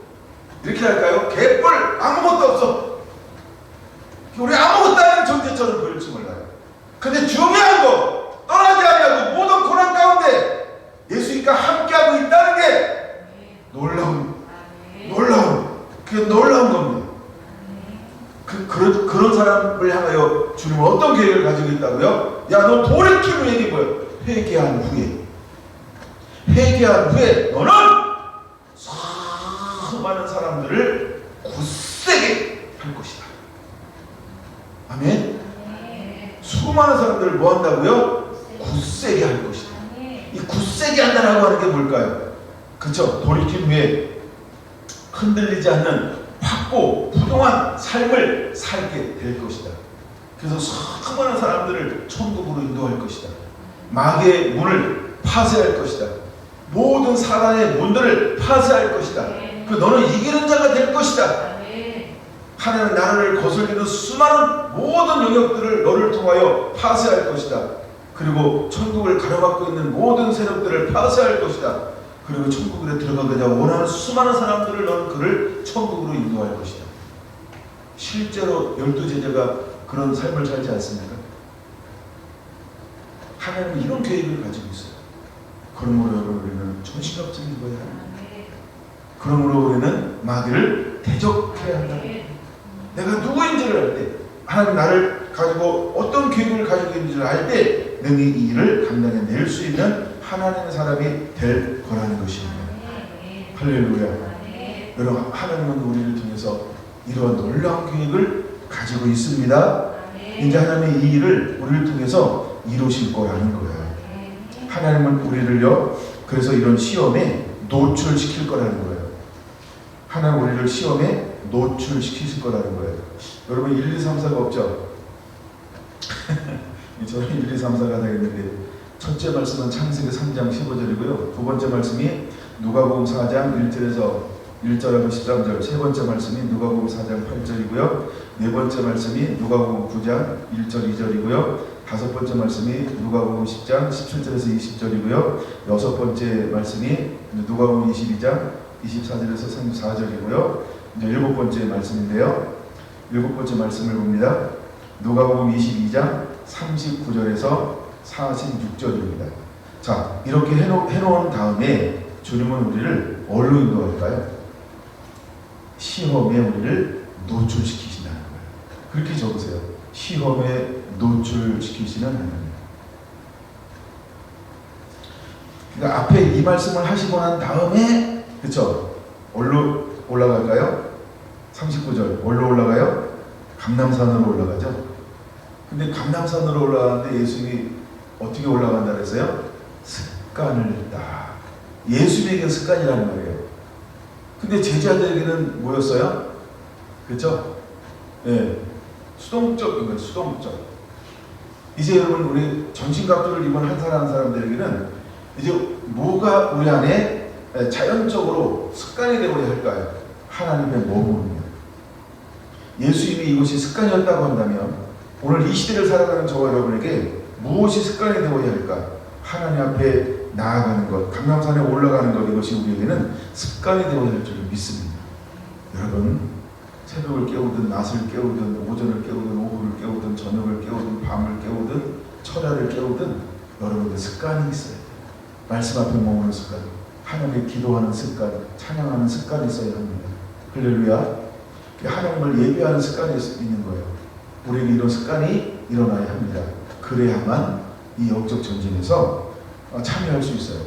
이렇게 할까요? 개뿔, 아무것도 없어. 우리 아무것도 아닌 존재처럼 보일지 몰라요. 근데 중요한 거, 떠나지 아니하고 모든 고난 가운데 예수님과 함께하고 있다는 게 그게 놀라운 겁니다. 그런 사람을 향하여 주님은 어떤 계획을 가지고 있다고요? 야, 너 돌이킨 후에 이게 뭐예요? 회개한 후에 너는 수많은 사람들을 굳세게 할 것이다. 아멘? 수많은 사람들을 뭐 한다고요? 굳세게 할 것이다. 이 굳세게 한다라고 하는 게 뭘까요? 그쵸? 돌이킨 후에 흔들리지 않는 확고 부동한 삶을 살게 될 것이다. 그래서 수많은 사람들을 천국으로 인도할 것이다. 마귀의 문을 파쇄할 것이다. 모든 사단의 문들을 파쇄할 것이다. 그 너는 이기는 자가 될 것이다. 하나님은 나를 거슬리는 수많은 모든 영역들을 너를 통하여 파쇄할 것이다. 그리고 천국을 가로막고 있는 모든 세력들을 파쇄할 것이다. 그리고 천국에 들어가고자 원하는 수많은 사람들을 너는 그를 천국으로 인도할 것이다. 실제로 12제자가 그런 삶을 살지 않습니까? 하나님은 이런 계획을 가지고 있어요. 그러므로 여러분, 우리는 전심갑적인 거야. 그러므로 우리는 마귀를 대적해야 한다. 내가 누구인지를 알 때, 하나님 나를 가지고 어떤 계획을 가지고 있는지를 알 때 능히 이 일을 감당해낼 수 있는 하나님의 사람이 될 거라는 것입니다. 할렐루야. 여러분, 하나님은 우리를 통해서 이러한 놀라운 계획을 가지고 있습니다. 이제 하나님의 이 일을 우리를 통해서 이루실 거라는 거예요. 하나님은 우리를요, 그래서 이런 시험에 노출시킬 거라는 거예요. 하나님 우리를 시험에 노출시키실 거라는 거예요. 여러분, 1, 2, 3, 4가 없죠? 저는 1, 2, 3, 4가 되겠는데, 첫째 말씀은 창세기 3장 15절이고요. 두 번째 말씀이 누가복음 4장 1절에서 1절하고 13절, 세 번째 말씀이 누가복음 4장 8절이고요. 네 번째 말씀이 누가복음 9장 1절 2절이고요. 다섯 번째 말씀이 누가복음 10장 17절에서 20절이고요. 여섯 번째 말씀이 누가복음 22장 24절에서 34절이고요. 이제 일곱 번째 말씀인데요. 일곱 번째 말씀을 봅니다. 누가복음 22장 39절에서 46절입니다. 자, 이렇게 해놓은 다음에 주님은 우리를 어디로 인도할까요? 시험에 우리를 노출시키신다는 거예요. 그렇게 적으세요. 시험에 노출시키시는 하나님. 그러니까 앞에 이 말씀을 하시고 난 다음에, 그쵸? 어디로 올라갈까요? 39절. 어디로 올라가요? 감람산으로 올라가죠? 근데 감람산으로 올라가는데 예수님이 어떻게 올라간다 그랬어요? 습관을 따. 예수님에게 습관이라는 말이에요. 근데 제자들에게는 뭐였어요? 그렇죠? 네. 수동적인 거예요. 수동적. 이제 여러분, 우리 전신갑주를 입은 한 사람 사람들에게는 이제 뭐가 우리 안에 자연적으로 습관이 되고자 할까요? 하나님의 머무름이에요. 예수님이 이것이 습관이었다고 한다면 오늘 이 시대를 살아가는 저와 여러분에게 무엇이 습관이 되어야 할까? 하나님 앞에 나아가는 것, 감람산에 올라가는 것, 이것이 우리에게는 습관이 되어야 할 줄 믿습니다. 여러분, 새벽을 깨우든 낮을 깨우든 오전을 깨우든 오후를 깨우든 저녁을 깨우든 밤을 깨우든 철야를 깨우든 여러분들 습관이 있어야 돼요. 말씀 앞에 머무는 습관, 하나님께 기도하는 습관, 찬양하는 습관이 있어야 합니다. 할렐루야. 하나님을 예배하는 습관이 있는 거예요. 우리에게 이런 습관이 일어나야 합니다. 그래야만 이 영적 전쟁에서 참여할 수 있어요.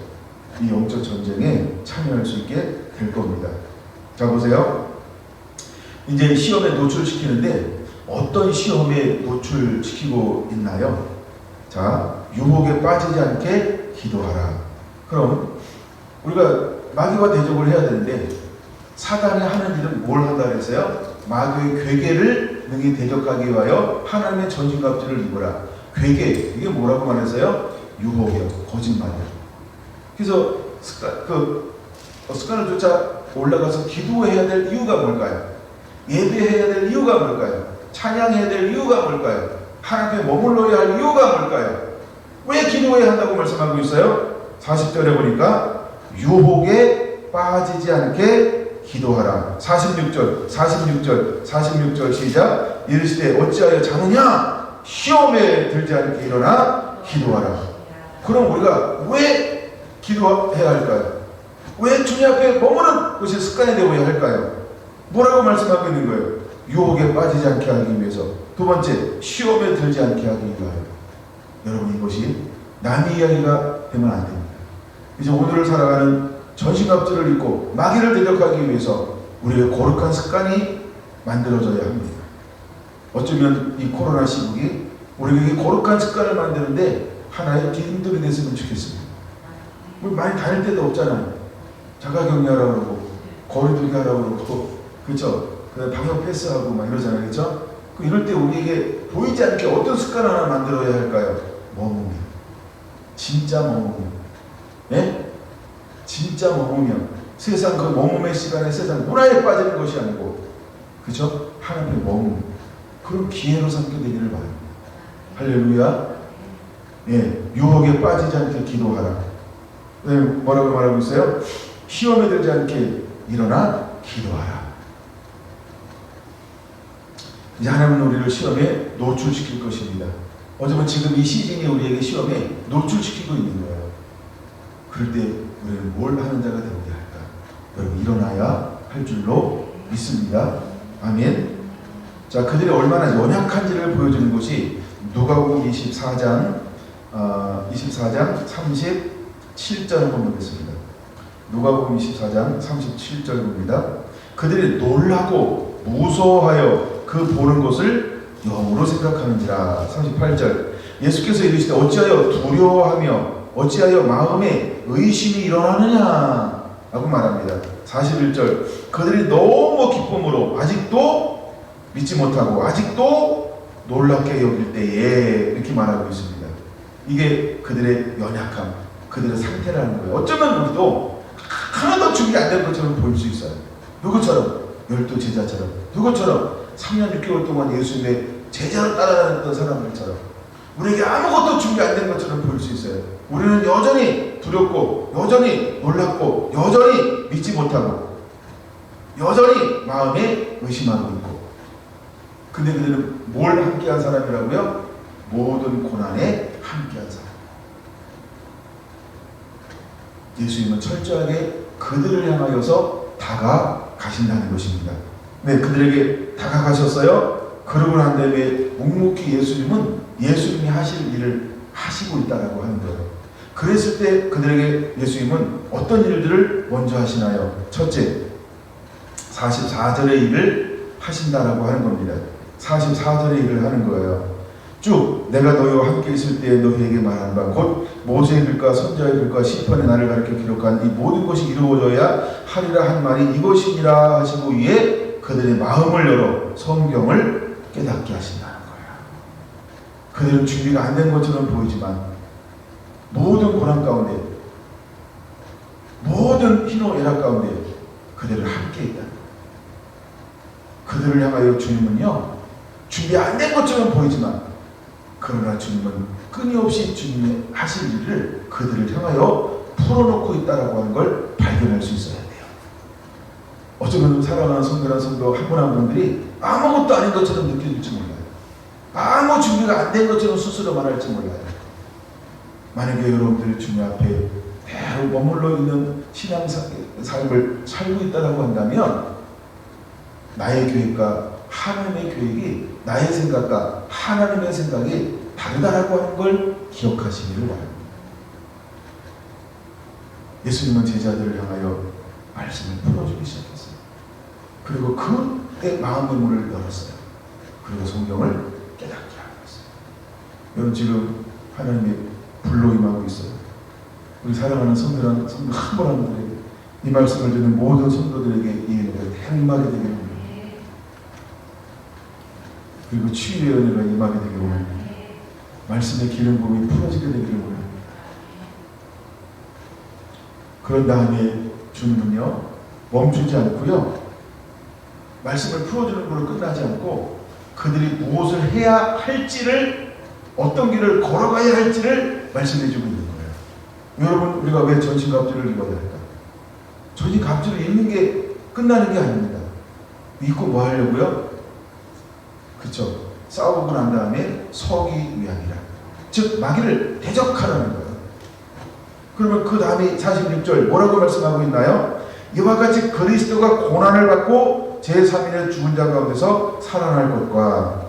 이 영적 전쟁에 참여할 수 있게 될 겁니다. 자, 보세요. 이제 시험에 노출시키는데 어떤 시험에 노출시키고 있나요? 자, 유혹에 빠지지 않게 기도하라. 그럼 우리가 마귀와 대적을 해야 되는데 사단이 하는 일은 뭘 한다 그랬어요? 마귀의 괴계를 능히 대적하기 위하여 하나님의 전신갑주를 입어라. 괴계, 이게 뭐라고 말했어요? 유혹이요, 거짓말이요. 그래서 습관을 쫓아 올라가서 기도해야 될 이유가 뭘까요? 예배해야 될 이유가 뭘까요? 찬양해야 될 이유가 뭘까요? 하나님께 머물러야 할 이유가 뭘까요? 왜 기도해야 한다고 말씀하고 있어요? 40절에 보니까 유혹에 빠지지 않게 기도하라. 46절 시작. 이르시되 어찌하여 자느냐? 시험에 들지 않게 일어나 기도하라. 그럼 우리가 왜 기도해야 할까요? 왜 주님 앞에 머무는 것이 습관이 되어야 할까요? 뭐라고 말씀하고 있는 거예요? 유혹에 빠지지 않게 하기 위해서. 두 번째, 시험에 들지 않게 하기 위하여. 여러분, 이것이 남의 이야기가 되면 안 됩니다. 이제 오늘을 살아가는 전신갑주를 입고 마귀를 대적하기 위해서 우리의 거룩한 습관이 만들어져야 합니다. 어쩌면 이 코로나 시국이 우리에게 거룩한 습관을 만드는데 하나의 기름돌이 됐으면 좋겠습니다. 우리 많이 다닐 데도 없잖아요. 자가격리하라고 그러고 거리두기 하라고 그러고, 그렇죠? 방역 패스하고 막 이러잖아요. 그렇죠? 이럴 때 우리에게 보이지 않게 어떤 습관 하나 만들어야 할까요? 머무며. 진짜 머무며. 예? 진짜 머무며. 세상 그 머무의 시간에 세상 문화에 빠지는 것이 아니고, 그렇죠? 하나님의 머무며. 그런 기회로 삼게 되기를 바랍니다. 할렐루야. 예, 유혹에 빠지지 않게 기도하라. 네, 뭐라고 말하고 있어요? 시험에 들지 않게 일어나 기도하라. 이제 하나님은 우리를 시험에 노출시킬 것입니다. 어쩌면 지금 이 시즌이 우리에게 시험에 노출시키고 있는 거예요. 그럴 때 우리는 뭘 하는 자가 되어야 할까? 여러분, 일어나야 할 줄로 믿습니다. 아멘. 자, 그들이 얼마나 연약한지를 보여주는 것이 누가복음 24장 37절 한번 보겠습니다. 누가복음 24장 37절 봅니다. 그들이 놀라고 무서워하여 그 보는 것을 영으로 생각하는지라. 38절 예수께서 이르시되 어찌하여 두려워하며 어찌하여 마음에 의심이 일어나느냐 라고 말합니다. 41절 그들이 너무 기쁨으로 아직도 믿지 못하고 아직도 놀랍게 여길 때에 이렇게 말하고 있습니다. 이게 그들의 연약함, 그들의 상태라는 거예요. 어쩌면 우리도 하나도 준비 안 된 것처럼 보일 수 있어요. 누구처럼? 12 제자처럼. 누구처럼? 3년 6개월 동안 예수님의 제자로 따라다녔던 사람들처럼. 우리에게 아무것도 준비 안 된 것처럼 보일 수 있어요. 우리는 여전히 두렵고 여전히 놀랍고 여전히 믿지 못하고 여전히 마음에 의심하고 있고. 근데 그들은 뭘 함께한 사람이라고요? 모든 고난에 함께한 사람. 예수님은 철저하게 그들을 향하여서 다가가신다는 것입니다. 네, 그들에게 다가가셨어요. 그러고 난 다음에 묵묵히 예수님이 하실 일을 하시고 있다라고 하는 거예요. 그랬을 때 그들에게 예수님은 어떤 일들을 먼저 하시나요? 첫째, 44절의 일을 하신다라고 하는 겁니다. 44절의 일을 하는 거예요. 쭉 내가 너희와 함께 있을 때에 너희에게 말한 바 곧 모세의 글과 선지자의 글과 시편의 나를 가리켜 기록한 이 모든 것이 이루어져야 하리라 한 말이 이것이니라 하시고 위에 그들의 마음을 열어 성경을 깨닫게 하신다는 거예요. 그들은 준비가 안 된 것처럼 보이지만 모든 고난 가운데 모든 희노애락 가운데 그들을 함께 있다. 그들을 향하여 주님은요 준비 안 된 것처럼 보이지만 그러나 주님은 끊임없이 주님의 하실 일을 그들을 향하여 풀어놓고 있다라고 하는 걸 발견할 수 있어야 돼요. 어쩌면 사랑하는 성도나 성도 한 분 한 분들이 아무것도 아닌 것처럼 느껴질지 몰라요. 아무 준비가 안 된 것처럼 스스로 말할지 몰라요. 만약에 여러분들이 주님 앞에 대로 머물러 있는 신앙 삶을 살고 있다고 한다면 나의 계획과 하나님의 계획이 나의 생각과 하나님의 생각이 다르다라고 하는 걸 기억하시기를 바랍니다. 예수님은 제자들을 향하여 말씀을 풀어주기 시작했어요. 그리고 그때 마음의 문을 열었어요. 그리고 성경을 깨닫게 하였어요. 여러분 지금 하나님의 불로 임하고 있어요. 우리 사랑하는 성도랑 성도 한 분 한 분들에게 이 말씀을 듣는 모든 성도들에게 이 은혜가 임하게 되기를 원합니다. 그리고 치유의 은혜가 임하게 되기를 원합니다. 말씀의 기름 부음이 풀어지게 되기를 원합니다. 그런 다음에 주님은요 멈추지 않고요 말씀을 풀어주는 걸로 끝나지 않고 그들이 무엇을 해야 할지를 어떤 길을 걸어가야 할지를 말씀해주고 있는 거예요. 여러분 우리가 왜 전신갑주를 입어야 할까? 전신갑주를 입는 게 끝나는 게 아닙니다. 입고 뭐 하려고요? 그쵸? 싸우고 난 다음에 서기 위함이라. 즉 마귀를 대적하라는 거예요. 그러면 그 다음에 46절 뭐라고 말씀하고 있나요? 이와 같이 그리스도가 고난을 받고 제3일에 죽은 자 가운데서 살아날 것과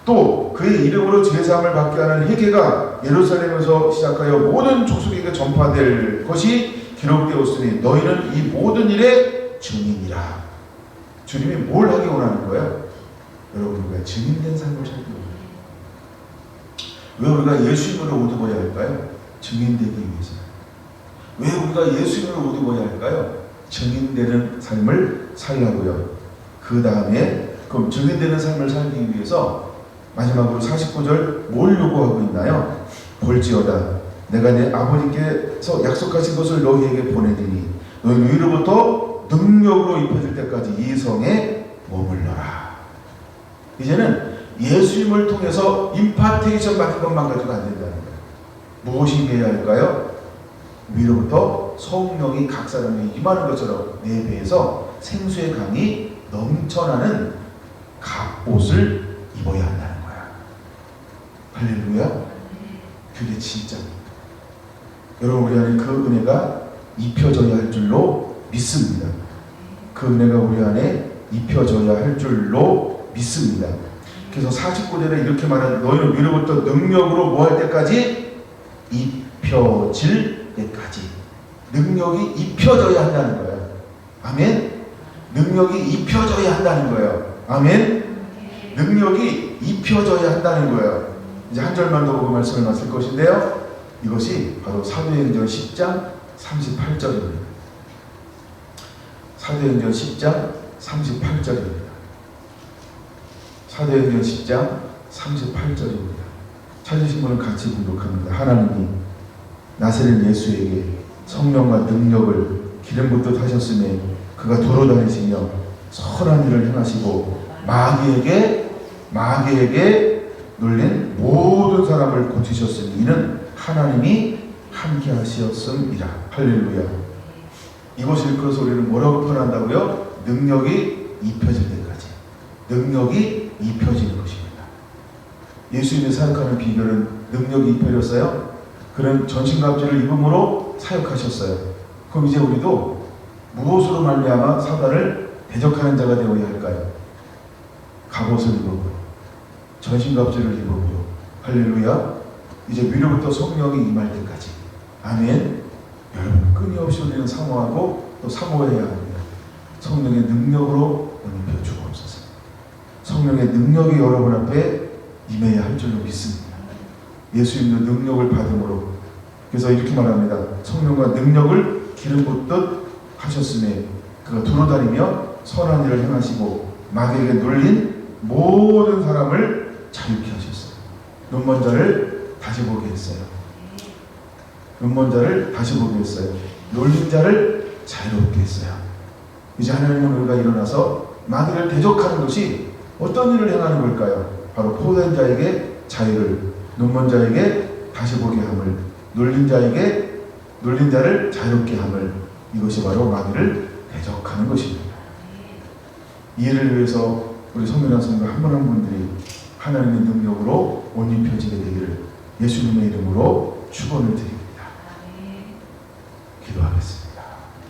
또 그의 이름으로 제사함을 받게 하는 회개가 예루살렘에서 시작하여 모든 족속에게 전파될 것이 기록되었으니 너희는 이 모든 일의 증인이라. 주님이 뭘 하기 원하는 거예요? 여러분 우리가 증인된 삶을 살기 원해요. 왜 우리가 예수님으로 옷 입어야 할까요? 증인되기 위해서. 왜 우리가 예수님을 옷 입어야 할까요? 증인되는 삶을 살라고요. 그 다음에 그럼 증인되는 삶을 살기 위해서 마지막으로 49절 뭘 요구하고 있나요? 볼지어다 내가 내 아버지께서 약속하신 것을 너희에게 보내리니 너희 위로부터 능력으로 입혀질 때까지 이 성에 머물러라. 이제는 예수님을 통해서 임파테이션 받은 것만 가지고 안 된다는 거예요. 무엇이 임해야 할까요? 위로부터 성령이 각 사람에게 임하는 것처럼 내 배에서 생수의 강이 넘쳐나는 갑옷을 입어야 한다는 거야. 할렐루야. 그게 진짜입니다. 여러분 우리 안에 그 은혜가 입혀져야 할 줄로 믿습니다. 그 은혜가 우리 안에 입혀져야 할 줄로 믿습니다. 그래서 49절에 이렇게 말하는 너희는 위로부터 능력으로 뭐 할 때까지? 입혀질 때까지. 능력이 입혀져야 한다는 거예요. 아멘. 능력이 입혀져야 한다는 거예요. 아멘. 능력이 입혀져야 한다는 거예요. 이제 한 절만 더 보고 말씀을 마칠 것인데요. 이것이 바로 사도행전 10장 38절입니다. 사도행전 10장 38절입니다. 사도행전 10장 38절입니다. 찾으신 분은 같이 공독합니다. 하나님이 나사렛 예수에게 성령과 능력을 기름 붓듯 하셨으며 그가 돌아다니시며 선한 일을 행하시고 마귀에게 놀린 모든 사람을 고치셨으니 이는 하나님이 함께 하셨음이라. 할렐루야. 이것을 읽어서 우리는 뭐라고 표현한다고요? 능력이 입혀질 때까지. 능력이 입혀지는 것입니다. 예수님이 사역하는 비결은 능력이 입혀졌어요. 그는 전신갑주를 입음으로 사역하셨어요. 그럼 이제 우리도 무엇으로 말미암아 사단을 대적하는 자가 되어야 할까요? 갑옷을 입음으로, 전신갑주를 입음으로. 할렐루야. 이제 위로부터 성령이 임할 때까지. 아멘. 여러분 끊임없이 우리는 사모하고 또 사모해야 합니다. 성령의 능력으로 은혜 주옵소서. 성령의 능력이 여러분 앞에 임해야 할 줄로 믿습니다. 예수님도 능력을 받음으로. 그래서 이렇게 말합니다. 성령과 능력을 기름 붓듯 하셨으며 그가 두루다니며 선한 일을 행하시고 마귀에게 눌린 모든 사람을 자유케 하셨어요. 눈먼 자를 다시 보게 했어요. 눈먼 자를 다시 보게 했어요. 놀린 자를 자유롭게 했어요. 이제 하나님은 우리가 일어나서 마귀를 대적하는 것이 어떤 일을 행하는 걸까요? 바로 포된 자에게 자유를, 눈먼 자에게 다시 보게 함을, 놀린 자에게 눌린 자를 자유롭게 함을, 이것이 바로 마귀를 대적하는 것입니다. 이 일을 위해서 우리 성민아 성도 한 분 한 분들이 하나님의 능력으로 옷 입혀지게 되기를 예수님의 이름으로 축원을 드립니다.